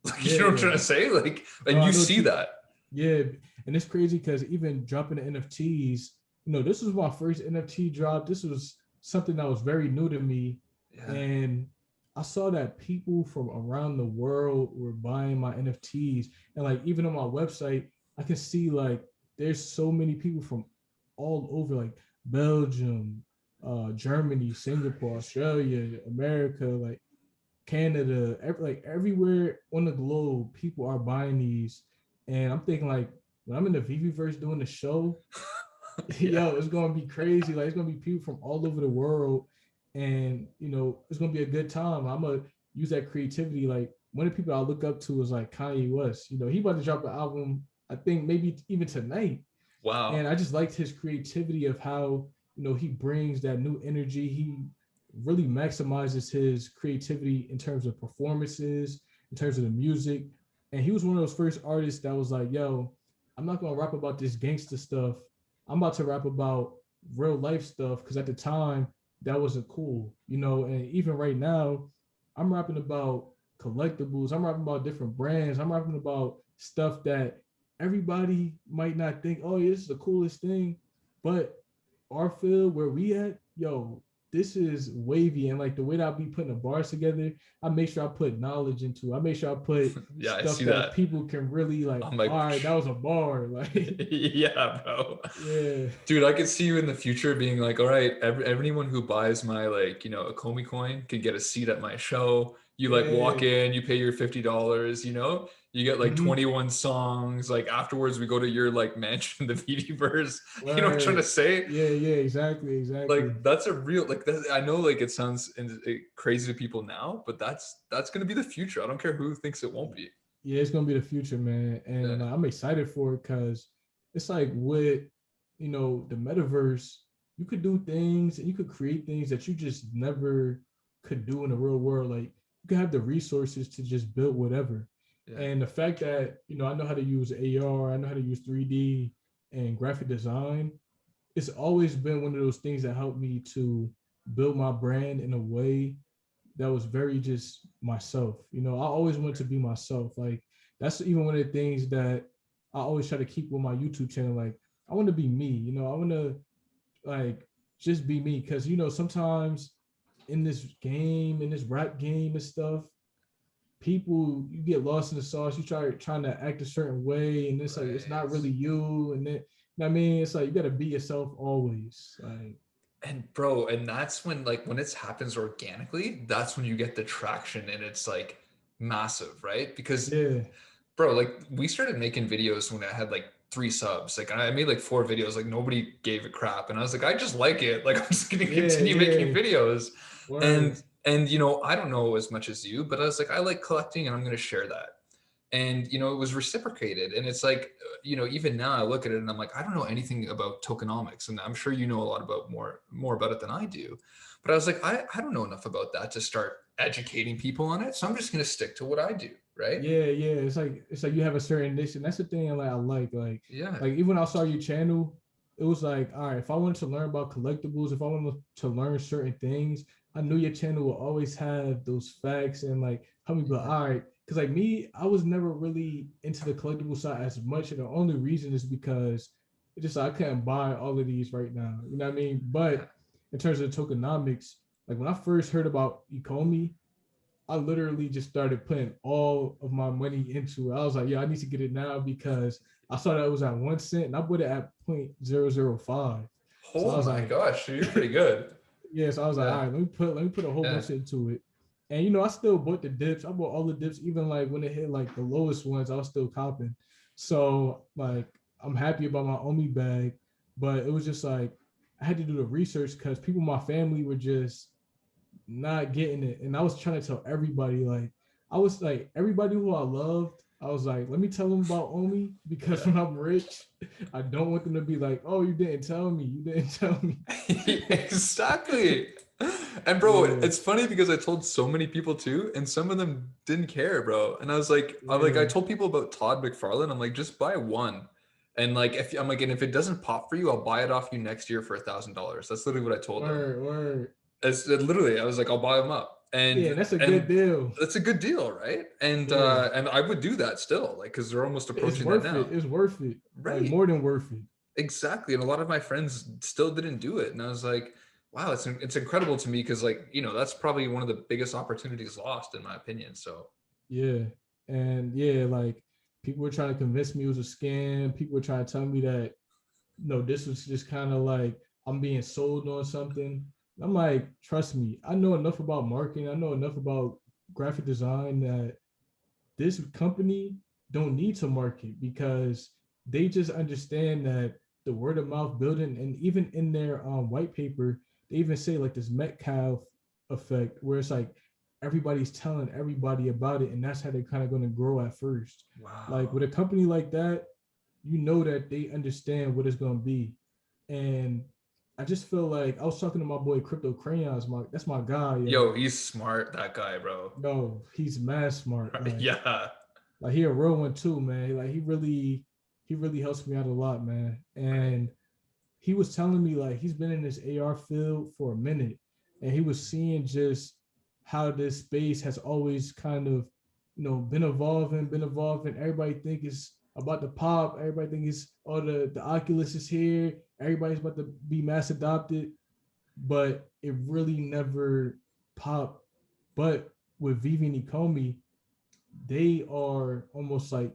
like, you know what I'm trying yeah. to say? Like, No, and I you know what see you. that. Yeah, and it's crazy because even dropping the NFTs, this was my first NFT drop. This was something that was very new to me, Yeah. and I saw that people from around the world were buying my NFTs, and like even on my website, I can see like there's so many people from all over, like Belgium, Germany, Singapore, Crazy. Australia, America, like Canada, like everywhere on the globe, people are buying these. And I'm thinking like when I'm in the VVverse doing the show, Yeah. yo, it's gonna be crazy. Like it's gonna be people from all over the world, and it's gonna be a good time. I'm gonna use that creativity. Like one of the people I look up to is like Kanye West. He about to drop an album. I think maybe even tonight, and Wow. I just liked his creativity of how he brings that new energy. He really maximizes his creativity in terms of performances, in terms of the music, and he was one of those first artists that was like, "Yo, I'm not gonna rap about this gangster stuff. I'm about to rap about real life stuff." Because at the time that wasn't cool, And even right now, I'm rapping about collectibles. I'm rapping about different brands. I'm rapping about stuff that everybody might not think, oh, yeah, this is the coolest thing. But our field where we at, yo, this is wavy. And like the way that I be putting the bars together, I make sure I put knowledge into it. I make sure I put Yeah, I stuff see that that. people can really like, I'm all like, right, that was a bar. Like, yeah, bro. yeah. Dude, I could see you in the future being like, all right, anyone who buys my like, a Comey coin can get a seat at my show. You like walk Yeah. in, you pay your $50, you get like Mm-hmm. 21 songs. Like afterwards we go to your like mansion, the VVverse. You know what I'm trying to Right. say? Yeah, yeah, exactly, exactly. Like that's a real like that, I know like it sounds crazy to people now, but that's gonna be the future. I don't care who thinks it won't be. Yeah, it's gonna be the future, man, and Yeah. I'm excited for it because it's like with the metaverse, you could do things and you could create things that you just never could do in the real world. Like you could have the resources to just build whatever, Yeah. and the fact that I know how to use AR, I know how to use 3D and graphic design. It's always been one of those things that helped me to build my brand in a way that was very just myself. I always wanted to be myself. Like that's even one of the things that I always try to keep with my YouTube channel. Like I want to be me. I want to like just be me because sometimes in this game, in this rap game and stuff, people you get lost in the sauce. You trying to act a certain way, and it's like it's not Right. really you. And then I mean, it's like you got to be yourself always. Like And bro, and that's when like when it happens organically, that's when you get the traction and it's like massive, right? Because Yeah, bro, like we started making videos when I had like 3 subs. Like I made like 4 videos, like nobody gave a crap. And I was like, I just like it. Like I'm just gonna yeah, continue making yeah. videos. Word. And you know, I don't know as much as you, but I was like, I like collecting and I'm gonna share that. And you know, it was reciprocated. And it's like, you know, even now I look at it and I'm like, I don't know anything about tokenomics. And I'm sure you know a lot about more about it than I do. But I was like, I don't know enough about that to start educating people on it. So I'm just gonna stick to what I do, right? Yeah, yeah. It's like you have a certain niche, and that's the thing. Like I Yeah. like even when I saw your channel, it was like, all right, if I wanted to learn about collectibles, if I wanted to learn certain things, I knew your channel will always have those facts and like help me. But Yeah. all right, because like me, I was never really into the collectible side as much, and the only reason is because it just I couldn't buy all of these right now. You know what I mean? Yeah. But in terms of tokenomics, like when I first heard about Ecomi, I literally just started putting all of my money into it. I was like, yeah, I need to get it now because I saw that it was at 1 cent and I put it at 0.005. So I Oh was my like, gosh, you're pretty good. yeah, so I was like, all Yeah. right, let me put a whole Yeah. bunch into it. And you know, I still bought the dips. I bought all the dips, even like when it hit like the lowest ones, I was still copping. So like I'm happy about my Omi bag, but it was just like I had to do the research because people in my family were just not getting it. And I was trying to tell everybody, like, I was like, everybody who I loved, I was like, let me tell them about Omi because Yeah. when I'm rich, I don't want them to be like, oh, you didn't tell me. You didn't tell me. Exactly. And bro, Yeah, it's funny because I told so many people too, and some of them didn't care, bro. And I was like, I yeah. told people about Todd McFarlane. I'm like, just buy one. And like, if I'm like, and if it doesn't pop for you, I'll buy it off you next year for $1,000. That's literally what I told them. Word, word. It's literally, I was like, I'll buy them up, Yeah, that's a good and deal. that's a good deal, right? Yeah. And I would do that still, like, because they're almost It's approaching that worth it. now, It's worth it. Like right? more than worth it. Exactly. And a lot of my friends still didn't do it, and I was like, wow, it's incredible to me because like you know that's probably one of the biggest opportunities lost in my opinion. So Yeah. And yeah, like people were trying to convince me it was a scam. People were trying to tell me that no, this was just kind of like I'm being sold on something. I'm like, trust me, I know enough about marketing. I know enough about graphic design that this company don't need to market because they just understand that the word of mouth building, and even in their white paper, they even say like this Metcalf effect, where it's like everybody's telling everybody about it, and that's how they're kind of going to grow at first. Like with wow. a company like that, you know that they understand what it's going to be. And I just feel like I was talking to my boy Crypto Crayons, that's my guy, Yo, yo. he's smart, that guy, bro. Yo, he's mad smart. Yeah. Like he a real one too, man. Like he really helps me out a lot, man. Right. And he was telling me like he's been in this AR field for a minute, and he was seeing just how this space has always kind of, been evolving. Everybody think it's about to pop. Everybody think it's the Oculus is here. Everybody's about to be mass adopted, but it really never popped. But with Vivi and Ikomi, they are almost like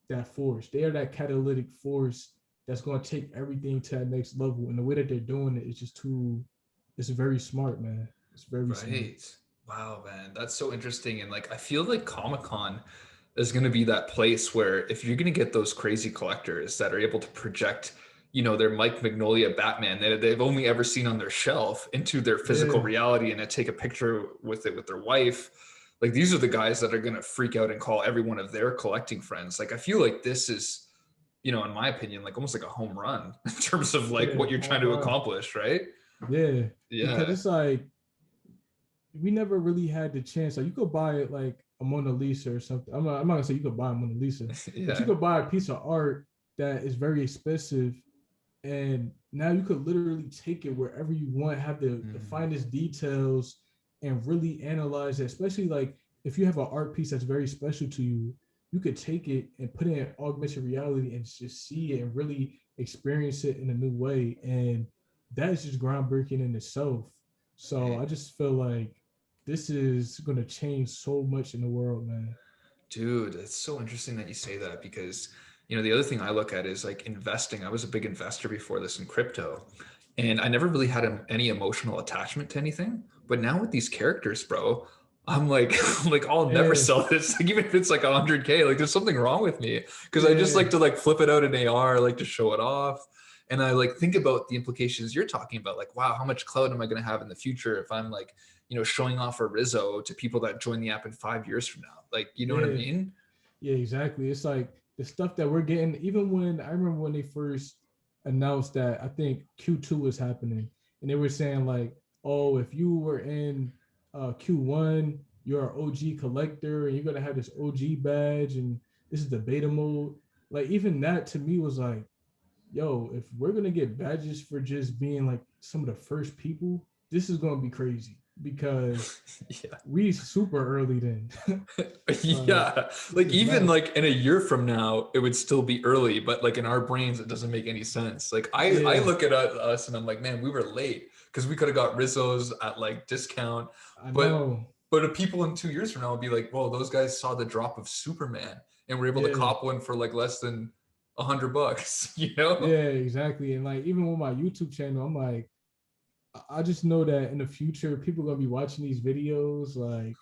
that force. They are that catalytic force that's going to take everything to that next level. And the way that they're doing it is just it's very smart, man. It's very smart. Right. Wow, man. That's so interesting. And like I feel like Comic-Con is going to be that place where if you're going to get those crazy collectors that are able to project, you know, their Mike Magnolia Batman that they've only ever seen on their shelf into their physical Yeah, reality and to take a picture with it with their wife. Like these are the guys that are going to freak out and call every one of their collecting friends. Like I feel like this is, you know, in my opinion, like almost like a home run in terms of like yeah, what you're trying home to run. accomplish, right? Yeah, because Yeah. it's like we never really had the chance. Like you could buy it like a Mona Lisa or something. I'm not gonna say you could buy a Mona Lisa, but you Yeah. could buy a piece of art that is very expensive, and now you could literally take it wherever you want, have the Mm. finest details, and really analyze it. Especially like if you have an art piece that's very special to you, you could take it and put it in augmented reality and just see it and really experience it in a new way. And that is just groundbreaking in itself. So Right. I just feel like this is going to change so much in the world, man. Dude, it's so interesting that you say that because, you know, the other thing I look at is like investing. I was a big investor before this in crypto, and I never really had any emotional attachment to anything. But now with these characters, bro, I'm like, I'm like, I'll never Yeah, sell this. Like, even if it's like 100K, like there's something wrong with me because I just yeah, like to like flip it out in AR, like to show it off. And I like think about the implications you're talking about. Like, wow, how much clout am I going to have in the future if I'm like, showing off a Rizzo to people that join the app in 5 years from now? Like, you know what I yeah, mean? yeah, exactly. It's like the stuff that we're getting, even when I remember when they first announced that I think Q2 was happening, and they were saying like, oh, if you were in Q1, you're an OG collector and you're gonna have this OG badge and this is the beta mode. Like even that to me was like, yo, if we're gonna get badges for just being like some of the first people, this is gonna be crazy because Yeah. we super early then. Like Yeah. this Like is even nuts. like in a year from now, it would still be early, but like in our brains, it doesn't make any sense. Like I Yeah, look at us and I'm like, man, we were late because we could have got Rizzo's at like discount. I But know. but if people in 2 years from now will be like, well, those guys saw the drop of Superman and were able to Yeah, cop one for like less than $100, you know? yeah, exactly. And like even with my YouTube channel, I'm like, I just know that in the future, people are gonna be watching these videos. Like,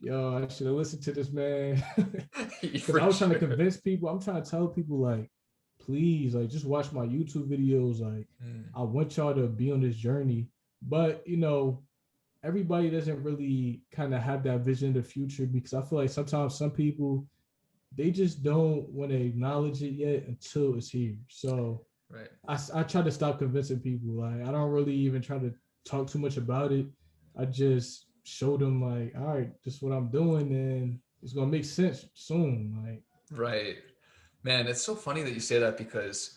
yo, I should have listened to this man. Because I For was trying to sure. convince people. I'm trying to tell people like, please, like, just watch my YouTube videos. Like, Mm, I want y'all to be on this journey. But everybody doesn't really kind of have that vision of the future because I feel like sometimes some people they just don't want to acknowledge it yet until it's here. So right. I try to stop convincing people. Like I don't really even try to talk too much about it. I just show them like, all right, this is what I'm doing, and it's gonna make sense soon. Like, Right. Man, it's so funny that you say that because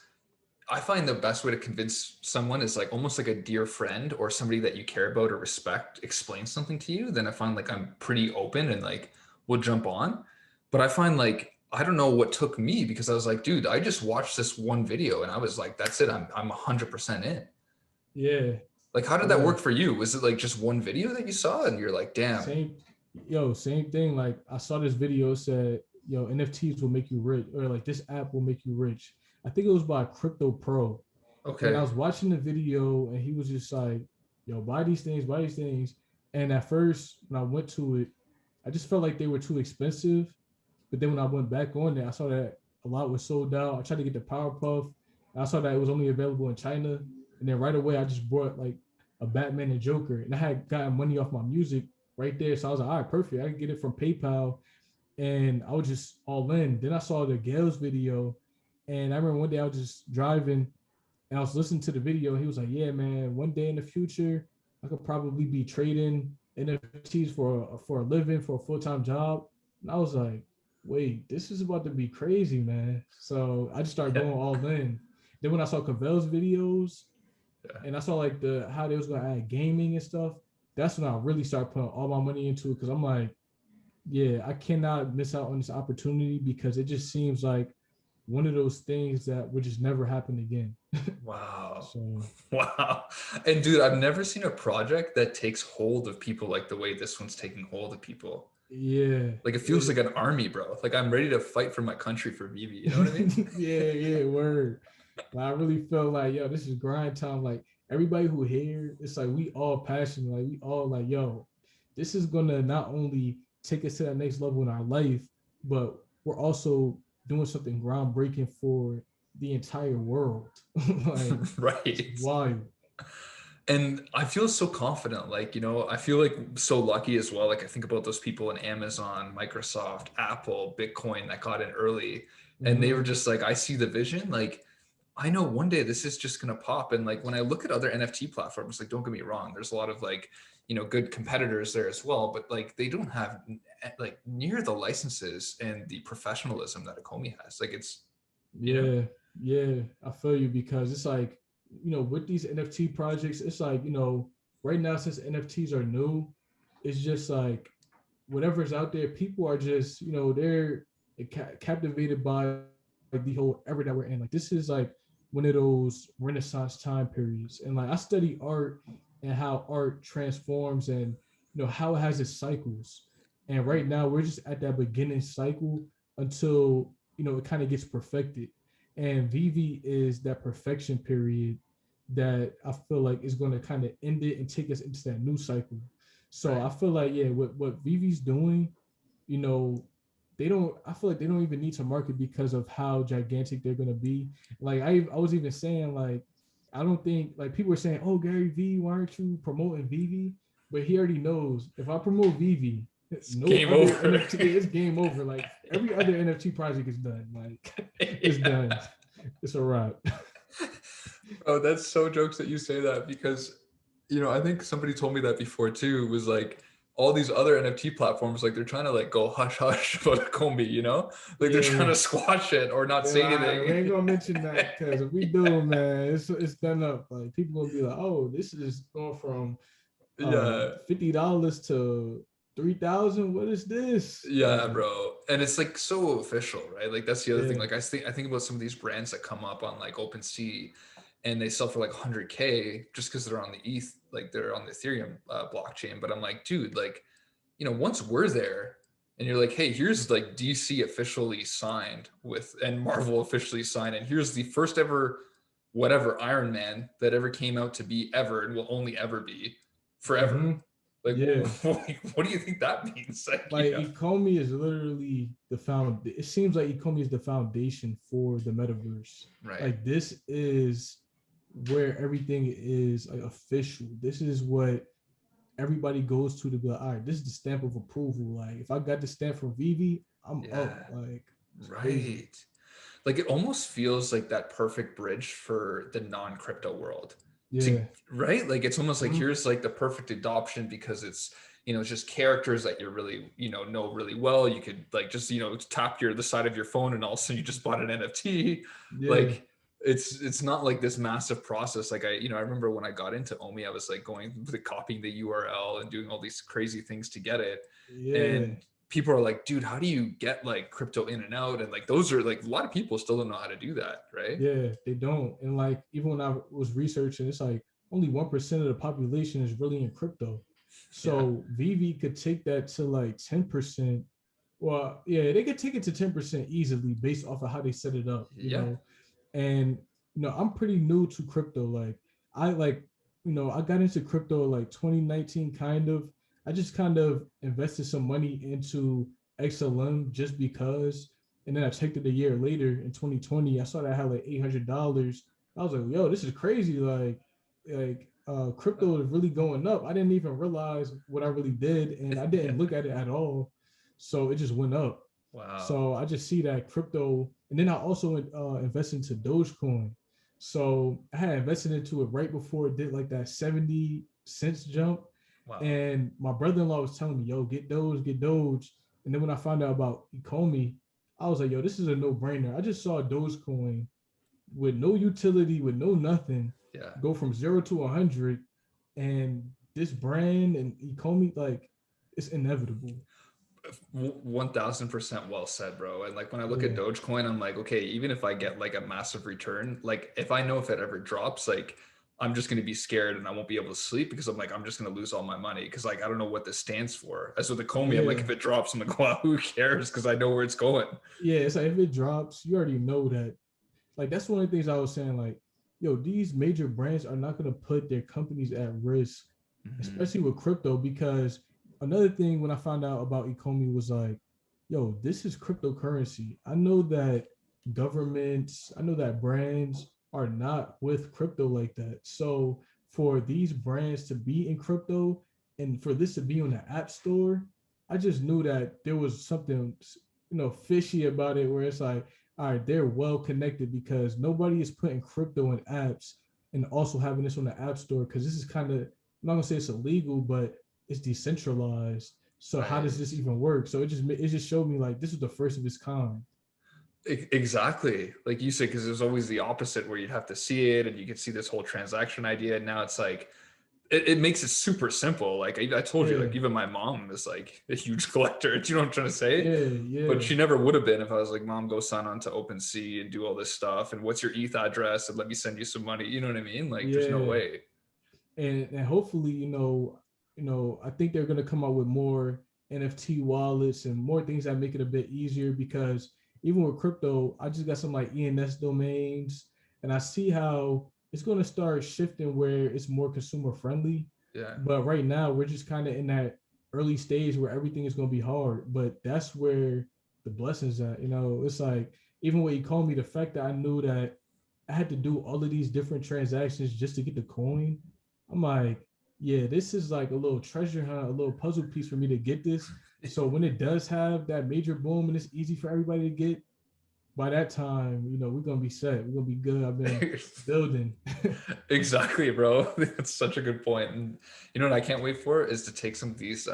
I find the best way to convince someone is like almost like a dear friend or somebody that you care about or respect explain something to you. Then I find like I'm pretty open and like we'll jump on. But I find like I don't know what took me because I was like, dude, I just watched this one video and I was like, that's it. I'm 100% in. yeah, Like, how did that yeah, work for you? Was it like just one video that you saw and you're like, damn, same, same thing. Like I saw this video said, yo, NFTs will make you rich, or like this app will make you rich. I think it was by Crypto Pro, and I okay, was watching the video and he was just like, yo, buy these things, buy these things. And at first, when I went to it, I just felt like they were too expensive. But then when I went back on there, I saw that a lot was sold out. I tried to get the Powerpuff. And I saw that it was only available in China. And then right away, I just bought like a Batman and Joker. And I had gotten money off my music right there. So I was like, all right, perfect. I can get it from PayPal. And I was just all in. Then I saw the Gales video. And I remember one day I was just driving and I was listening to the video. He was like, "Yeah, man, one day in the future, I could probably be trading NFTs for a living, for a full time job." And I was like, "Wait, this is about to be crazy, man." So I just started yeah, going all in. Then when I saw Cavel's videos yeah. and I saw like the how they was gonna add gaming and stuff, that's when I really started putting all my money into it because I'm like, yeah, I cannot miss out on this opportunity because it just seems like one of those things that would just never happen again. Wow. So Wow. And dude, I've never seen a project that takes hold of people like the way this one's taking hold of people. yeah, Like it feels like an army, bro. Like I'm ready to fight for my country for Vivi. You know what I mean? yeah, word. Like, I really felt like, yo, this is grind time. Like everybody who here, it's like we all passionate. Like we all like, yo, this is gonna not only take us to that next level in our life, but we're also doing something groundbreaking for the entire world. Like it's Right. wild. And I feel so confident. Like, I feel like so lucky as well. Like I think about those people in Amazon, Microsoft, Apple, Bitcoin that got in early. And they were Mm-hmm. just like, I see the vision. Like, I know one day this is just gonna pop. And like when I look at other NFT platforms, like don't get me wrong, there's a lot of like, good competitors there as well, but like they don't have like near the licenses and the professionalism that Akomi has. Like it's, you know, Yeah, yeah, I feel you because it's like, with these NFT projects, it's like, right now since NFTs are new, it's just like whatever's out there, people are just, they're captivated by like the whole era that we're in. Like this is like one of those Renaissance time periods. And like I study art and how art transforms and how it has its cycles. And right now we're just at that beginning cycle until it kind of gets perfected. And Vivi is that perfection period that I feel like is going to kind of end it and take us into that new cycle. So Right. I feel like, yeah, what Vivi's doing, you know, I feel like they don't even need to market because of how gigantic they're gonna be. Like I was even saying, like, I don't think, like, people are saying, oh, Gary V, why aren't you promoting Vivi? But he already knows if I promote Vivi, It's no game other over. NFT, it's game over. Like every other NFT project is done. Like it's Yeah. done. It's a wrap. Bro, that's so jokes that you say that because, I think somebody told me that before too, was like all these other NFT platforms, like they're trying to like go hush hush about Combi, like they're trying Yeah. to squash it or not Yeah, say we anything. ain't gonna mention that because if we do, man, it's done up. Like people gonna be like, oh, this is going from Yeah. $50 to 3,000. What is this? Yeah, Like, bro. And it's like so official, right? Like that's the other thing. yeah, Like I think about some of these brands that come up on like OpenSea and they sell for like 100K just because they're on the ETH, like they're on the Ethereum blockchain. But I'm like, dude, like, once we're there and you're like, hey, here's like DC officially signed with and Marvel officially signed, and here's the first ever whatever Iron Man that ever came out to be ever and will only ever be forever. mm-hmm, Like, yeah. what do you think that means? Like, Like Ecomi is literally the found. It seems like Ecomi is the foundation for the metaverse. right. Like this is where everything is like official. This is what everybody goes to be like, all right, this is the stamp of approval. Like if I got the stamp from Vivi, I'm up. Yeah, Like it's crazy. right. Like it almost feels like that perfect bridge for the non-crypto world. To Yeah. right? Like it's almost like Mhm. here's like the perfect adoption because it's just characters that you're really, know really well. You could like just, tap the side of your phone and all of a sudden you just bought an NFT. Yeah. Like it's not like this massive process. Like I remember when I got into Omi, I was like copying the URL and doing all these crazy things to get it. Yeah. And people are like, dude, how do you get like crypto in and out? And like those are like a lot of people still don't know how to do that, right? Yeah. They don't. And like even when I was researching, it's like only 1% of the population is really in crypto. Yeah. So Vivi could take that to like 10%. Well, yeah, they could take it to 10% easily based off of how they set it up, Yeah. And I'm pretty new to crypto. Like I like, I got into crypto like 2019 kind of. I just kind of invested some money into XLM just because. And then I checked it a year later in 2020. I saw that I had like $800. I was like, yo, this is crazy. Crypto is really going up. I didn't even realize what I really did, and I Yeah. didn't look at it at all. So it just went up. Wow. So I just see that crypto, and then I also invested into Dogecoin. So I had invested into it right before it did like that 70 cents jump. Wow. And my brother-in-law was telling me, yo, get Doge, get Doge. And then when I found out about Ecomi, I was like, yo, this is a no-brainer. I just saw Dogecoin with no utility, with no nothing, Yeah. go from 0 to 100. And this brand and Ecomi, like, it's inevitable. 1000% well said, bro. And like when I look at Yeah. Dogecoin, I'm like, okay, even if I get like a massive return, like if I know if it ever drops, like I'm just going to be scared and I won't be able to sleep because I'm like, I'm just going to lose all my money because like I don't know what this stands for. As with the Comey, I'm like, Yeah. if it drops, I'm like, well, who cares? Because I know where it's going. Yeah. It's like if it drops, you already know that. Like, that's one of the things I was saying. Like, yo, these major brands are not going to put their companies at risk, Mm-hmm. especially with crypto. Because another thing when I found out about Ecomi was like, yo, this is cryptocurrency. I know that governments, I know that brands are not with crypto like that. So for these brands to be in crypto and for this to be on the app store, I just knew that there was something, fishy about it where it's like, all right, they're well connected because nobody is putting crypto in apps and also having this on the app store because this is kind of, I'm not gonna say it's illegal, but it's decentralized. So how does Right. this even work? So it just showed me like this is the first of its kind. Exactly. Like you said, because there's always the opposite where you'd have to see it and you could see this whole transaction idea. And now it's like, it makes it super simple. Like I told you, Yeah, like even my mom is like a huge collector. Do you know what I'm trying to say? yeah, But yeah, she never would have been if I was like, Mom, go sign on to OpenSea and do all this stuff. And what's your ETH address? And let me send you some money. You know what I mean? Like, there's no yeah. way. And hopefully, I think they're gonna come out with more NFT wallets and more things that make it a bit easier because even with crypto, I just got some like ENS domains and I see how it's gonna start shifting where it's more consumer friendly. Yeah. But right now, we're just kind of in that early stage where everything is going to be hard. But that's where the blessings at. You know, it's like even what you called me, the fact that I knew that I had to do all of these different transactions just to get the coin. I'm like, yeah, this is like a little treasure hunt, a little puzzle piece for me to get this. So when it does have that major boom and it's easy for everybody to get, by that time, you know, we're gonna be set. We're gonna be good. I've been building. Exactly, bro. That's such a good point. And you know what I can't wait for is to take some of these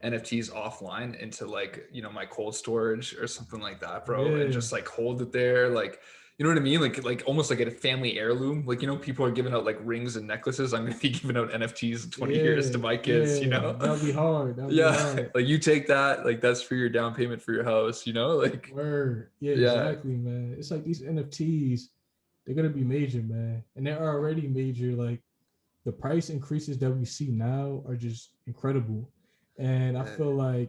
NFTs offline into like, you know, my cold storage or something like that, bro, and Yeah, just like hold it there. Like, you know what I mean? Like almost like a family heirloom. Like, you know, people are giving out like rings and necklaces. I'm gonna be giving out NFTs in 20 years to yeah, my kids, you yeah. know? That'll be hard. That'll be Yeah. hard. Like you take that, like that's for your down payment for your house, you know? Like, Word. Yeah, yeah. exactly, man. It's like these NFTs, they're gonna be major, man. And they're already major. Like the price increases that we see now are just incredible. And I feel like,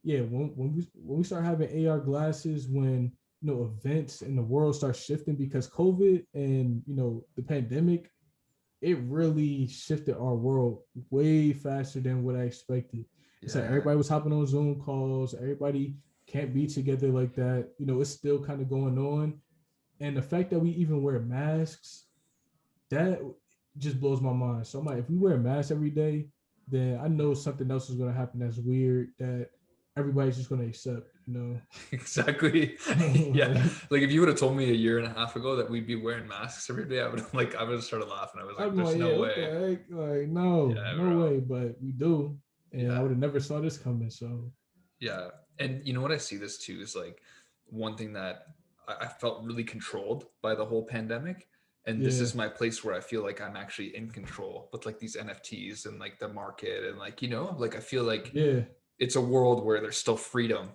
yeah, when we start having AR glasses, when you know events in the world start shifting because COVID and you know the pandemic, it really shifted our world way faster than what I expected. It's like Yeah. everybody was hopping on Zoom calls, everybody can't be together like that. You know, it's still kind of going on. And the fact that we even wear masks, that just blows my mind. So I'm like, if we wear a mask every day, then I know something else is gonna happen that's weird that everybody's just gonna accept, you know. Exactly. Yeah. Like, Like if you would have told me a year and a half ago that we'd be wearing masks every day, I would have started laughing. I was like, I'm there's like, yeah, no what the way. heck? Like, no, Yeah, no bro. way, but we do. And I Yeah. would have never saw this coming. So Yeah. And you know what I see this too is like one thing that I felt really controlled by the whole pandemic. And this yeah. is my place where I feel like I'm actually in control with like these NFTs and like the market and like, you know, like I feel like Yeah. it's a world where there's still freedom,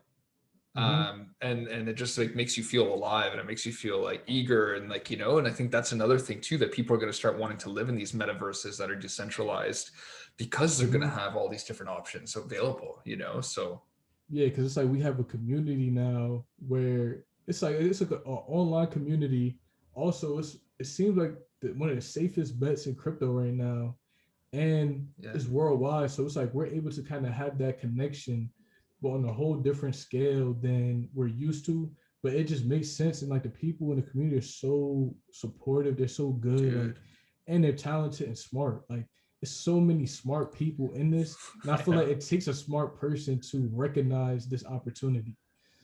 Mm-hmm. and it just like makes you feel alive and it makes you feel like eager and like, you know, and I think that's another thing too, that people are going to start wanting to live in these metaverses that are decentralized because they're going to Mm-hmm. have all these different options available, you know. So Yeah, because it's like we have a community now where it's like an online community. Also, it seems like one of the safest bets in crypto right now, and yeah. it's worldwide. So it's like we're able to kind of have that connection, but on a whole different scale than we're used to. But it just makes sense, and like the people in the community are so supportive. They're so good, like, Dude. and they're talented and smart. Like, there's so many smart people in this, and I I feel like know. it takes a smart person to recognize this opportunity.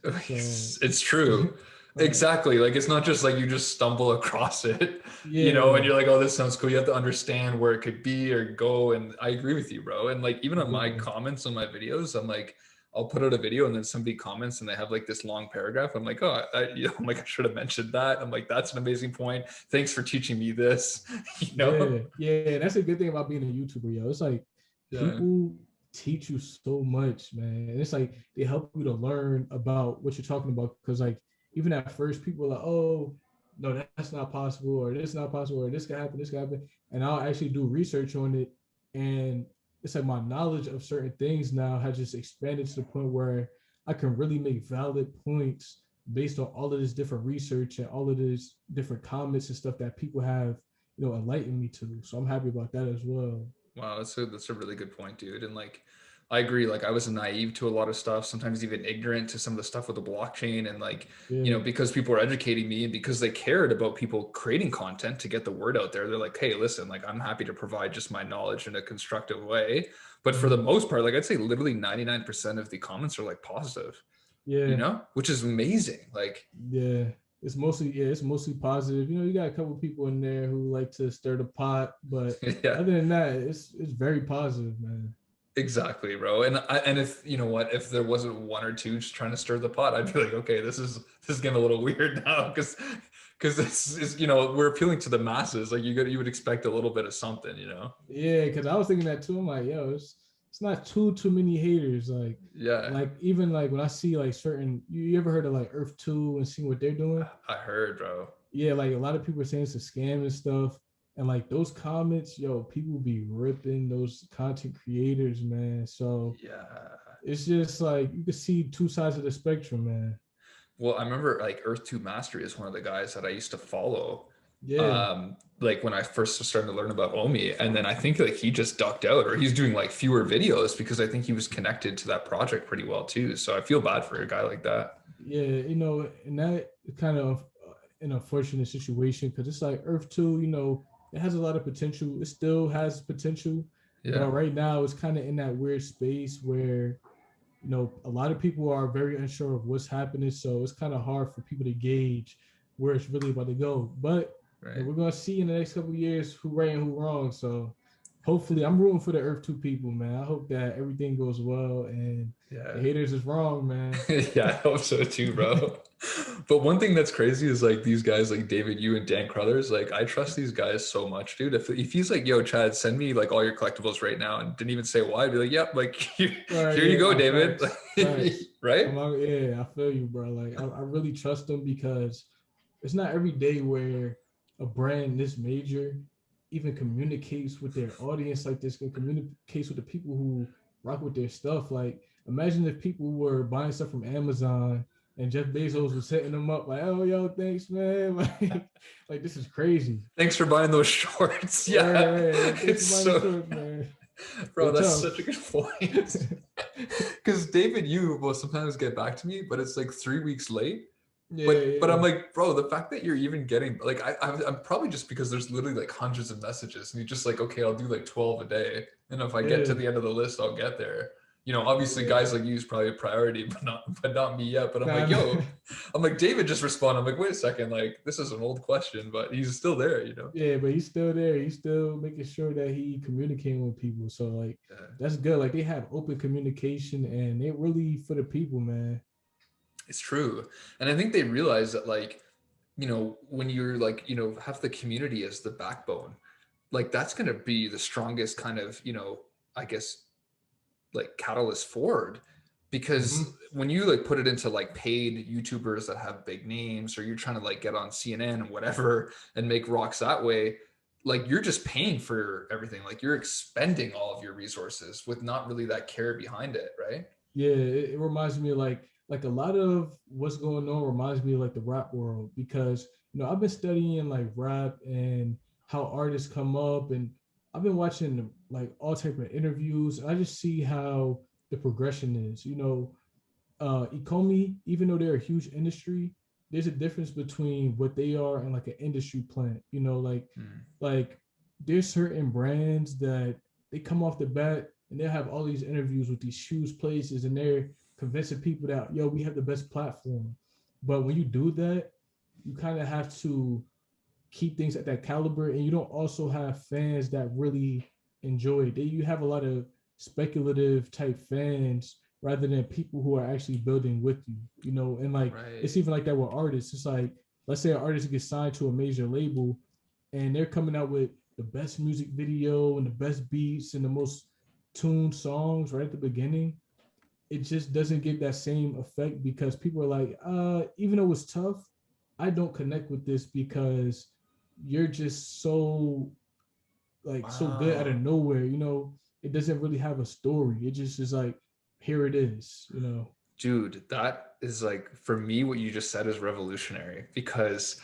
So, It's true. like, Exactly. Like it's not just like you just stumble across it, you know, and yeah, you're like, oh, this sounds cool. You have to understand where it could be or go. And I agree with you, bro. And like even on my yeah, comments on my videos, I'm like, I'll put out a video and then somebody comments and they have like this long paragraph. I'm like, oh, you know, I'm like, I should have mentioned that. I'm like, that's an amazing point. Thanks for teaching me this, you know? yeah, yeah. That's a good thing about being a YouTuber, yo. It's like Yeah. people teach you so much, man. And it's like they help you to learn about what you're talking about. Because like even at first, people are like, "Oh, no, that's not possible," or "This is not possible," or "This can happen," "This can happen," and I'll actually do research on it, and it's like my knowledge of certain things now has just expanded to the point where I can really make valid points based on all of this different research and all of this different comments and stuff that people have, you know, enlightened me to. So I'm happy about that as well. Wow, that's a really good point, dude. And like I agree, like I was naive to a lot of stuff, sometimes even ignorant to some of the stuff with the blockchain and like, you know, Yeah. because people were educating me and because they cared about people creating content to get the word out there. They're like, "Hey, listen, like I'm happy to provide just my knowledge in a constructive way." But for the Mm-hmm. most part, like I'd say literally 99% of the comments are like positive, you Yeah. know, which is amazing. Like, Yeah. It's mostly positive. You know, you got a couple people in there who like to stir the pot, but yeah. other than that, it's very positive, man. Exactly, bro. And if you know what, if there wasn't one or two just trying to stir the pot, I'd be like, okay, this is getting a little weird now because this is, you know, we're appealing to the masses. Like you would expect a little bit of something, you know. Yeah, because I was thinking that too. I'm like, yo, it's not too many haters. Yeah, Like even like when I see like certain, you ever heard of like Earth Two and seeing what they're doing? I heard, bro. Yeah, like a lot of people are saying it's a scam and stuff. And like those comments, yo, people be ripping those content creators, man. So Yeah. it's just like you can see two sides of the spectrum, man. Well, I remember like Earth 2 Mastery is one of the guys that I used to follow. Yeah. Like when I first started to learn about Omi, and then I think like he just ducked out, or he's doing like fewer videos because I think he was connected to that project pretty well too. So I feel bad for a guy like that. Yeah, you know, and that kind of an unfortunate situation because it's like Earth 2, you know, it has a lot of potential. It still has potential, Yeah. but right now it's kind of in that weird space where, you know, a lot of people are very unsure of what's happening. So it's kind of hard for people to gauge where it's really about to go. But you know, Right. we're gonna see in the next couple of years who right and who wrong. So hopefully, I'm rooting for the Earth 2 people, man. I hope that everything goes well and the Yeah. haters is wrong, man. Yeah, I hope so too, bro. But one thing that's crazy is like these guys like David Yu and Dan Crothers, like I trust these guys so much, dude. If he's like, yo, Chad, send me like all your collectibles right now and didn't even say why, I'd be like, yep, like here, Right, here you yeah, go, no, David. facts, facts. Right? Yeah, I feel you, bro. Like, I really trust them because it's not every day where a brand this major even communicates with their audience like this, can communicates with the people who rock with their stuff. Like, imagine if people were buying stuff from Amazon and Jeff Bezos was hitting them up like, "Oh, yo, thanks, man." Like this is crazy. Thanks for buying those shorts. Right, Yeah. right. Like, thanks for It's buying the so shorts, man. bro, They're that's tough. such a good point. Because David Yu will sometimes get back to me, but it's like 3 weeks late. Yeah, But I'm yeah. like, bro, the fact that you're even getting like I'm probably just because there's literally like hundreds of messages, and you're just like, okay, I'll do like 12 a day, and if I get to Yeah, the end of the list, I'll get there. You know, obviously, guys yeah. like you is probably a priority, but not me yet. But I'm Nah, like, nah. yo, I'm like David just responded. I'm like, wait a second, like this is an old question, but he's still there, you know. Yeah, but he's still there. He's still making sure that he communicating with people. So like Yeah. that's good. Like they have open communication and they really for the people, man. It's true, and I think they realize that like, you know, when you're like, you know, have the community as the backbone, like that's going to be the strongest kind of, you know, I guess like catalyst forward, because Mm-hmm. when you like put it into like paid YouTubers that have big names, or you're trying to like get on CNN and whatever and make rocks that way, like you're just paying for everything, like you're expending all of your resources with not really that care behind it, right? Yeah, it reminds me of like a lot of what's going on reminds me of like the rap world because you know I've been studying like rap and how artists come up and I've been watching like all type of interviews and I just see how the progression is. You know, Ecomi, even though they're a huge industry, there's a difference between what they are and like an industry plant. You know, Hmm. like there's certain brands that they come off the bat and they'll have all these interviews with these huge places and they're convincing people that yo, we have the best platform. But when you do that, you kind of have to keep things at that caliber and you don't also have fans that really enjoy it. You have a lot of speculative type fans rather than people who are actually building with you, you know, and like Right. it's even like that with artists. It's like let's say an artist gets signed to a major label and they're coming out with the best music video and the best beats and the most tuned songs right at the beginning. It just doesn't get that same effect because people are like, even though it's tough, I don't connect with this because you're just so like so good out of Wow. nowhere, you know. It doesn't really have a story. It just is like, here it is, you know. Dude, that is like for me what you just said is revolutionary, because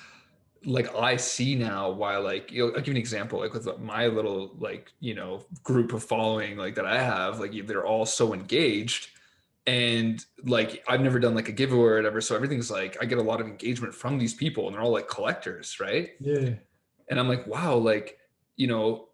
like I see now why, like, you know, I'll give you an example, like with my little like, you know, group of following like that I have, like they're all so engaged, and like I've never done like a giveaway or whatever, so everything's like I get a lot of engagement from these people and they're all like collectors, right? Yeah, And I'm like, wow, like, you know,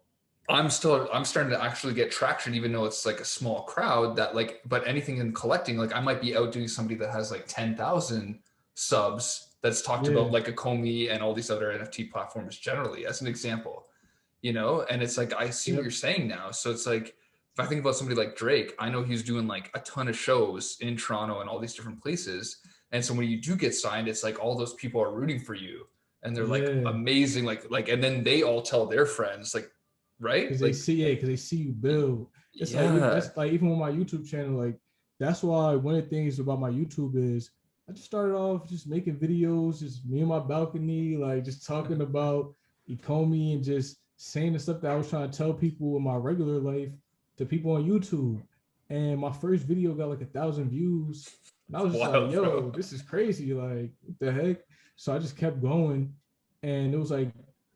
I'm starting to actually get traction, even though it's like a small crowd that like, but anything in collecting, like I might be outdoing somebody that has like 10,000 subs that's talked about yeah, like a Comey and all these other NFT platforms generally, as an example, you know? And it's like, I see what you're yep, saying now. So it's like, if I think about somebody like Drake, I know he's doing like a ton of shows in Toronto and all these different places. And so when you do get signed, it's like all those people are rooting for you and they're like yeah. amazing, and then they all tell their friends, like, right, Because they like, see it, because they see you build. It's like yeah, that's like even with my YouTube channel, like that's why one of the things about my YouTube is I just started off just making videos, just me on my balcony, like just talking about Ecomi and just saying the stuff that I was trying to tell people in my regular life to people on YouTube. And my first video got like 1,000 views. And I was just like, wild, yo, bro. this is crazy. Like, what the heck? So I just kept going. And it was like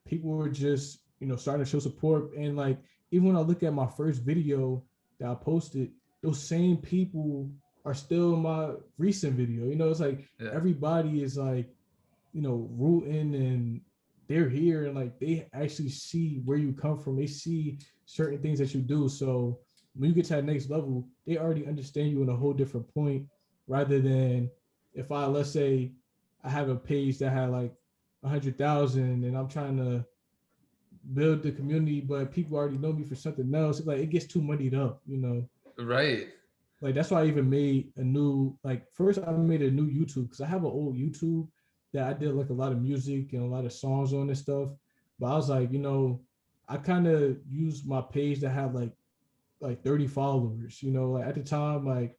people were just, starting to show support. And like, even when I look at my first video that I posted, those same people are still in my recent video. It's like Yeah. everybody is like, rooting, and they're here, and like they actually see where you come from. They see certain things that you do. So when you get to that next level, they already understand you in a whole different point, rather than if let's say I have a page that had like 100,000 and I'm trying to build the community, but people already know me for something else. Like it gets too muddied up. Right. Like that's why I even made a new, like first I made a new YouTube because I have an old YouTube that I did like a lot of music and a lot of songs on and stuff. But I was like, I kind of used my page to have like 30 followers. Like at the time, like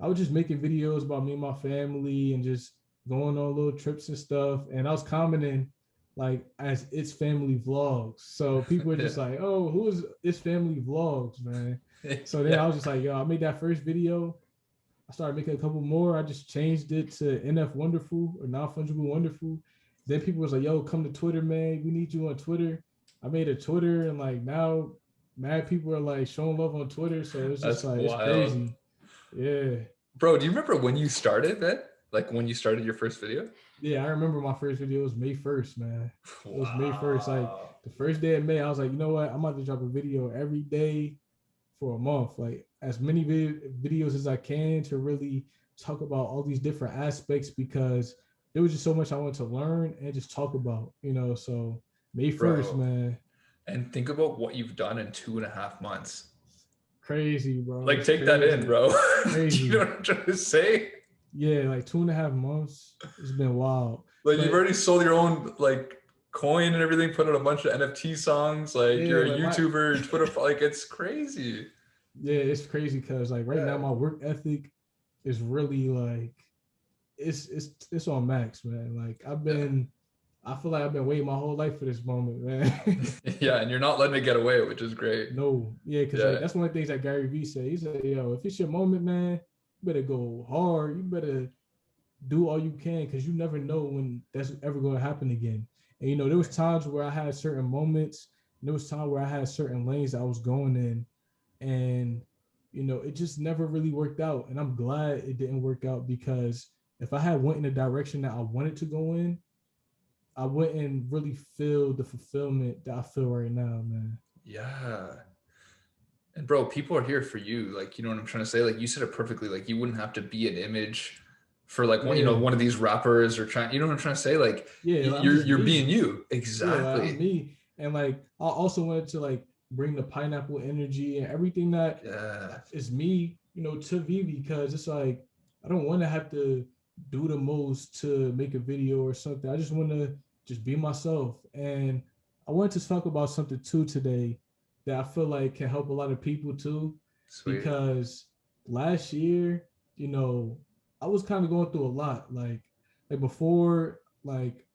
I was just making videos about me and my family and just going on little trips and stuff. And I was commenting like as It's Family Vlogs. So people were just Yeah. like, oh, who is It's Family Vlogs, man? So then Yeah. I was just like, yo, I made that first video. I started making a couple more. I just changed it to NFWonderfull or Non-Fungible Wonderfull. Then people was like, yo, come to Twitter, man. We need you on Twitter. I made a Twitter, and like now mad people are like showing love on Twitter. So it's just That's like, it's wild. crazy. Yeah. Bro, do you remember when you started, man? Like when you started your first video? Yeah, I remember my first video was May 1st, man. It was May 1st. Like Wow. the first day of May, I was like, you know what? I'm about to drop a video every day for a month, like as many videos as I can to really talk about all these different aspects, because there was just so much I wanted to learn and just talk about. So May 1st, Bro. man. And think about what you've done in 2.5 months. Crazy, bro. Like, It's take that in, crazy. bro. Do you know Crazy. what I'm trying to say? Yeah, like 2.5 months. It's been wild. Like, you've But already sold your own like coin and everything, put out a bunch of NFT songs. Like, yeah, you're a like YouTuber, Twitter, like, it's crazy. it's crazy because like right now Yeah. my work ethic is really like it's on max, man. Like Yeah. I feel like I've been waiting my whole life for this moment, man. Yeah. And you're not letting it get away, which is great. No, yeah, because like Yeah. that's one of the things that Gary Vee said. He said, "Yo, if it's your moment, man, you better go hard. You better do all you can, because you never know when that's ever going to happen again." And there was times where I had certain moments. And there was times where I had certain lanes that I was going in, and it just never really worked out. And I'm glad it didn't work out, because if I had went in the direction that I wanted to go in, I wouldn't really feel the fulfillment that I feel right now, man. Yeah. And bro, people are here for you. Like, you know what I'm trying to say? Like, you said it perfectly. Like, you wouldn't have to be an image for like one, Yeah, one of these rappers or trying, you know what I'm trying to say? Like, yeah, like, I'm you're just you're me. being you. Yeah, like I'm Exactly. me. And like I also wanted to like bring the pineapple energy and everything that Yeah. is me, to Vivi, because it's like I don't want to have to do the most to make a video or something. I just want to just be myself. And I wanted to talk about something too today that I feel like can help a lot of people too, Sweet. because last year, I was kind of going through a lot. Like before, like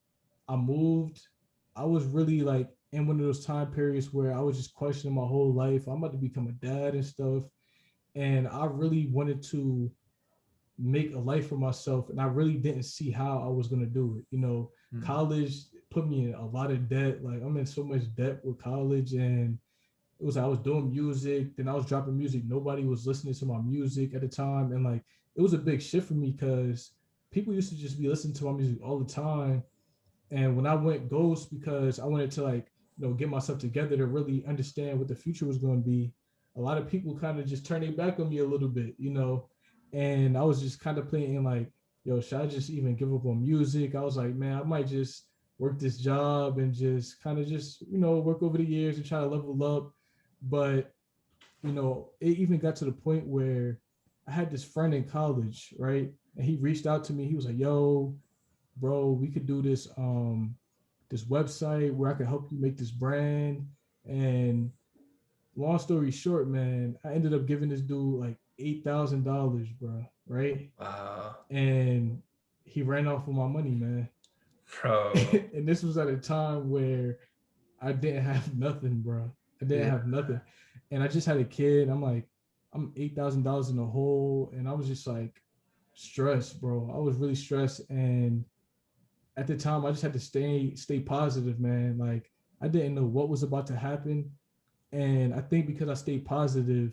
I moved, I was really like in one of those time periods where I was just questioning my whole life. I'm about to become a dad and stuff. And I really wanted to make a life for myself. And I really didn't see how I was going to do it. Hmm. College put me in a lot of debt. Like I'm in so much debt with college. And it was, I was doing music, then I was dropping music. Nobody was listening to my music at the time. And like, it was a big shift for me because people used to just be listening to my music all the time. And when I went ghost, because I wanted to like, get myself together to really understand what the future was going to be, a lot of people kind of just turned their back on me a little bit. And I was just kind of playing like, yo, should I just even give up on music? I was like, man, I might just work this job and just kind of just, work over the years and try to level up. But, it even got to the point where I had this friend in college, right? And he reached out to me. He was like, yo, bro, we could do this website where I could help you make this brand. And long story short, man, I ended up giving this dude like $8,000, bro, right? Wow. And he ran off with my money, man. Bro. And this was at a time where I didn't have nothing, bro. I didn't Yeah. have nothing. And I just had a kid. I'm like, I'm $8,000 in the hole. And I was just like stressed, bro. I was really stressed. And at the time I just had to stay positive, man. Like I didn't know what was about to happen. And I think because I stayed positive,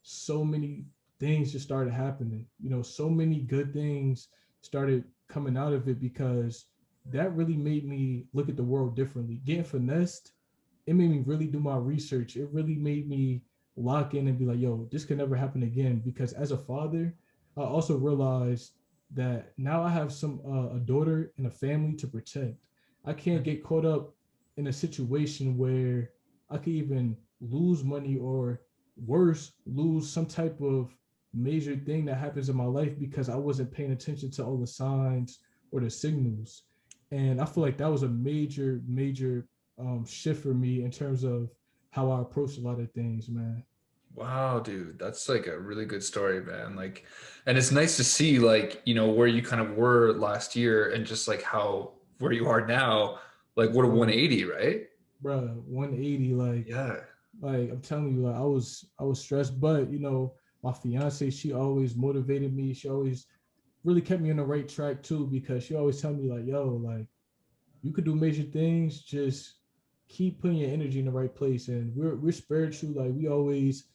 so many things just started happening. You know, so many good things started coming out of it because that really made me look at the world differently. Getting finessed, it made me really do my research. It really made me lock in and be like, yo, this could never happen again. Because as a father, I also realized that now I have a daughter and a family to protect. I can't get caught up in a situation where I could even lose money or worse, lose some type of major thing that happens in my life because I wasn't paying attention to all the signs or the signals. And I feel like that was a major shift for me in terms of how I approach a lot of things, man. Wow, dude, that's like a really good story, man. Like, and it's nice to see like, where you kind of were last year and just like how where you are now, like what a Bro, 180, right? bro, 180, Yeah. like I'm telling you, like I was stressed, but my fiance, she always motivated me. She always really kept me on the right track too, because she always tell me like, yo, like you could do major things, just keep putting your energy in the right place. And we're spiritual, like we always,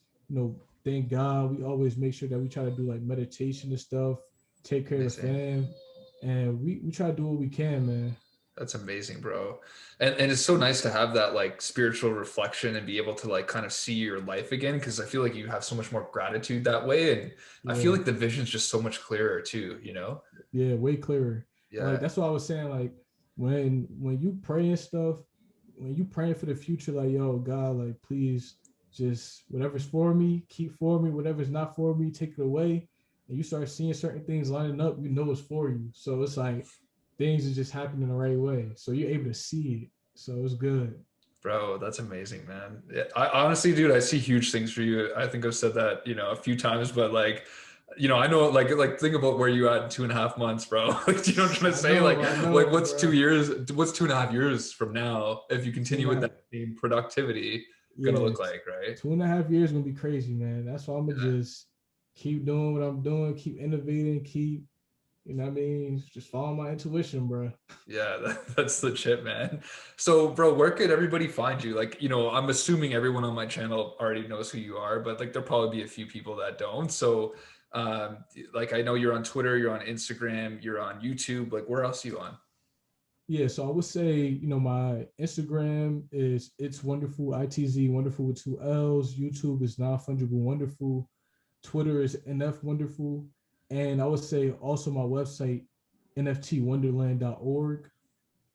thank God. We always make sure that we try to do like meditation and stuff, take care of the Amazing. fam, and we try to do what we can, man. That's amazing, bro. And it's so nice to have that like spiritual reflection and be able to like kind of see your life again because I feel like you have so much more gratitude that way. And I feel Yeah, like the vision's just so much clearer too, yeah, way clearer. And like Yeah. that's what I was saying. Like when you pray and stuff, when you praying for the future, like yo, God, like please, just whatever's for me, keep for me. Whatever's not for me, take it away. And you start seeing certain things lining up, you know it's for you. So it's like things are just happening the right way. So you're able to see it. So it's good. Bro, that's amazing, man. Yeah, I honestly, dude, I see huge things for you. I think I've said that, a few times, but like, I know like think about where you at in 2.5 months, bro. Like, do you know what I'm trying to say? I Like know, what's bro. 2 years, what's 2.5 years from now, if you Two continue and a with half, that same productivity, gonna yeah, look like, right? 2.5 years gonna be crazy, man. That's why I'm gonna Yeah. just keep doing what I'm doing, keep innovating, keep, what I mean, just follow my intuition, bro. Yeah, that's legit, man. So, bro, where could everybody find you? Like, I'm assuming everyone on my channel already knows who you are, but like there'll probably be a few people that don't. So, like I know you're on Twitter, you're on Instagram, you're on YouTube. Like, where else are you on? Yeah, so I would say, my Instagram is It's Wonderful, ITZ Wonderful with two L's. YouTube is Non-Fungible Wonderfull. Twitter is NFWonderfull. And I would say also my website, NFTwonderland.org.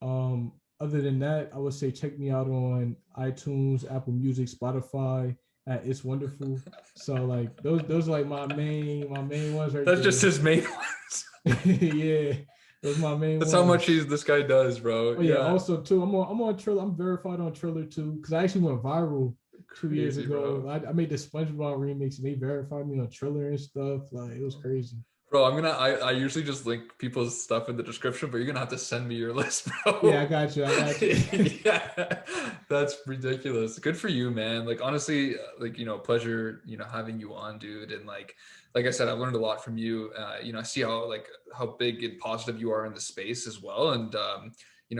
Other than that, I would say check me out on iTunes, Apple Music, Spotify at It's Wonderful. So like those are like my main ones right That's just there. his main ones. Yeah, those are my main That's how much ones. this guy does, bro. Oh yeah, Yeah, also too, I'm on Triller. I'm verified on Triller too, because I actually went viral 2 years crazy, ago. bro. I made the SpongeBob remix, and they verified me on Triller and stuff. Like it was crazy. Bro, I usually just link people's stuff in the description, but you're gonna have to send me your list, Yeah, I bro. got you. I got you. Yeah, that's ridiculous. Good for you, man. Like honestly, like pleasure, having you on, dude. And like I said, I've learned a lot from you. I see how big and positive you are in the space as well. And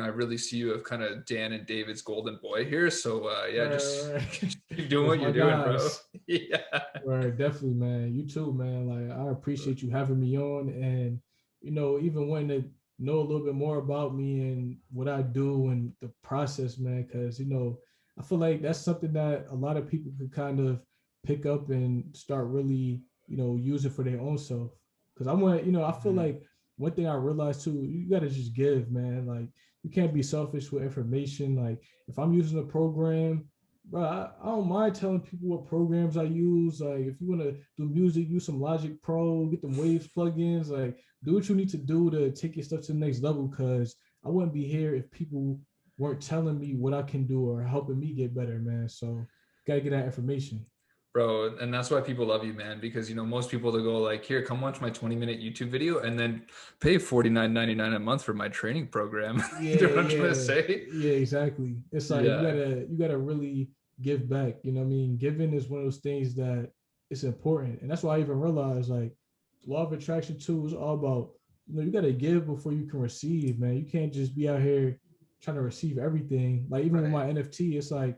I really see you as kind of Dan and David's golden boy here. So yeah, just Right, right. keep doing Those what my you're doing, bro. guys. Yeah. Right, definitely, man. You too, man. Like I appreciate you having me on, and even wanting to know a little bit more about me and what I do and the process, man. Because I feel like that's something that a lot of people could kind of pick up and start really, use it for their own self. Because I feel Mhm. like one thing I realized too, you gotta just give, man. Like you can't be selfish with information. Like if I'm using a program, bro, I don't mind telling people what programs I use. Like, if you want to do music, use some Logic Pro, get them Waves plugins. Like, do what you need to do to take your stuff to the next level. Because I wouldn't be here if people weren't telling me what I can do or helping me get better, man. So, gotta get that information. Bro, and that's why people love you, man, because most people to go like, here, come watch my 20-minute YouTube video and then pay 49.99 a month for my training program. You know Yeah, what I'm trying to yeah, say? yeah, exactly. It's like you Yeah. gotta you gotta really give back. You know what I mean? Giving is one of those things that it's important, and that's why I even realized like law of attraction too is all about you gotta give before you can receive, man. You can't just be out here trying to receive everything. Like even with Right. my NFT, it's like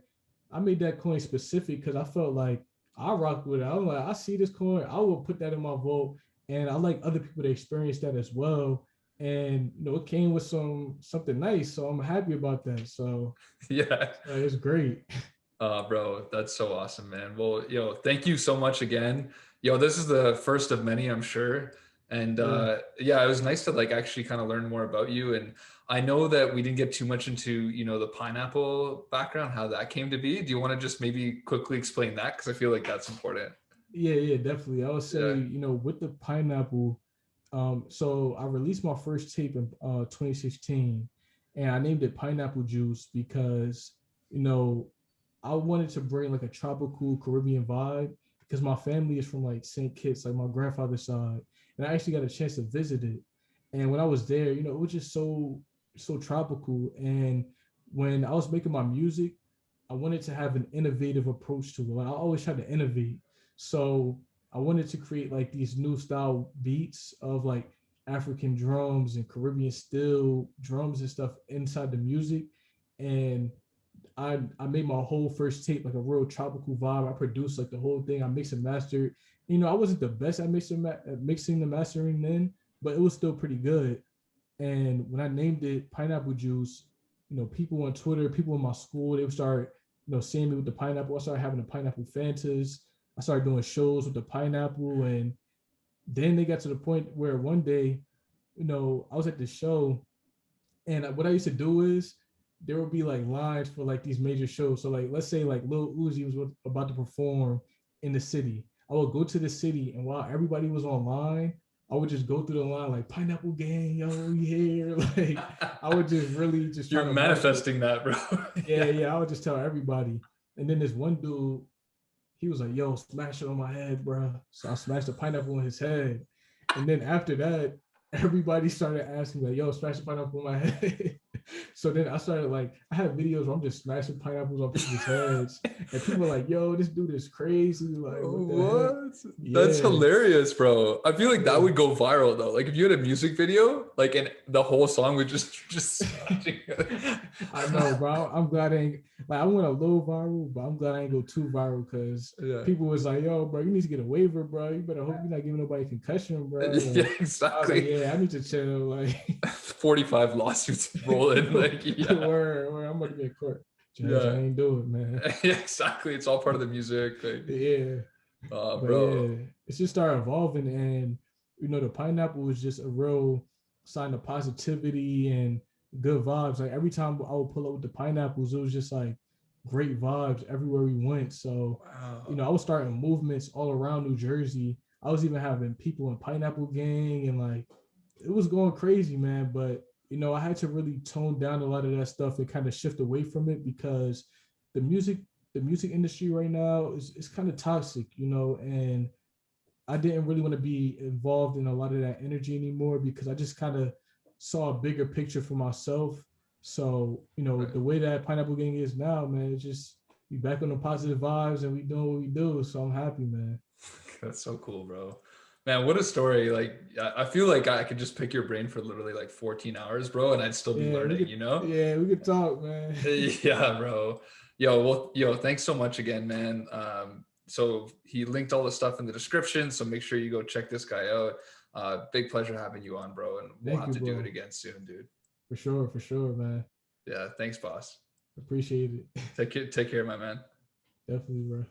I made that coin specific because I felt like I rock with it. I'm like, I see this coin, I will put that in my vault, and I like other people to experience that as well. And it came with something nice, so I'm happy about that. So Yeah. it's great. Bro, that's so awesome, man. Well, thank you so much again. This is the first of many, I'm sure. And Yeah. yeah, it was nice to like actually kind of learn more about you. And I know that we didn't get too much into, the pineapple background, how that came to be. Do you want to just maybe quickly explain that? Because I feel like that's important. Yeah, definitely. I would say, Yeah. with the pineapple, so I released my first tape in 2016, and I named it Pineapple Juice because, you know, I wanted to bring like a tropical Caribbean vibe because my family is from like St. Kitts, like my grandfather's side, and I actually got a chance to visit it. And when I was there, it was just so tropical. And when I was making my music, I wanted to have an innovative approach to it. Like I always try to innovate. So I wanted to create like these new style beats of like African drums and Caribbean steel drums and stuff inside the music. And I made my whole first tape like a real tropical vibe. I produced like the whole thing. I mixed and mastered. I wasn't the best at mixing the mastering then, but it was still pretty good. And when I named it Pineapple Juice, people on Twitter, people in my school, they would start, seeing me with the pineapple. I started having the pineapple Fantas. I started doing shows with the pineapple. And then they got to the point where one day, I was at the show, and what I used to do is there would be like lines for like these major shows. So like let's say like Lil Uzi was about to perform in the city. I would go to the city, and while everybody was online, I would just go through the line like Pineapple Gang, yo, we here. Like I would just really just try You're to market. manifesting that, bro. Yeah, Yeah. yeah. I would just tell everybody. And then this one dude, he was like, yo, smash it on my head, bro. So I smashed the pineapple on his head. And then after that, everybody started asking, like, yo, smash the pineapple on my head. So then I started like, I have videos where I'm just smashing pineapples on people's heads. And people are like, yo, this dude is crazy. Like, what the heck? What? That's Yeah. hilarious, bro. I feel like that Yeah. would go viral though. Like if you had a music video, like and the whole song would just smashing. I know, bro. I'm glad I ain't like I went a little viral, but I'm glad I ain't go too viral because Yeah. people was like, "Yo, bro, you need to get a waiver, bro. You better hope you're not giving nobody concussion, bro." Yeah, Like, I was like, exactly. "Yeah, I need to chill." Like, 45 lawsuits rolling. Like, yeah. where I'm gonna be in court. Judge, I Yeah. ain't do it, man. Yeah, exactly. It's all part of the music. Like, Yeah, but bro. yeah, it just started evolving, and the pineapple was just a real sign of positivity and good vibes. Like every time I would pull up with the pineapples, it was just like great vibes everywhere we went. So, Wow. I was starting movements all around New Jersey. I was even having people in Pineapple Gang, and like it was going crazy, man. But I had to really tone down a lot of that stuff and kind of shift away from it because the music the music industry right now is kind of toxic, and I didn't really want to be involved in a lot of that energy anymore because I just kind of saw a bigger picture for myself. So, Right. the way that Pineapple Gang is now, man, it's just we back on the positive vibes and we doing what we do. So I'm happy, man. That's so cool, bro. Man, what a story. Like, I feel like I could just pick your brain for literally like 14 hours, bro, and I'd still be Yeah, we learning, could you know? yeah, we could talk, man. Yeah, bro. Thanks so much again, man. So he linked all the stuff in the description, so make sure you go check this guy out. Big pleasure having you on, bro, and we'll Thank have you, to do it bro. again soon, dude. For sure, man. Yeah, thanks, boss. Appreciate it. Take care, my man. Definitely, bro.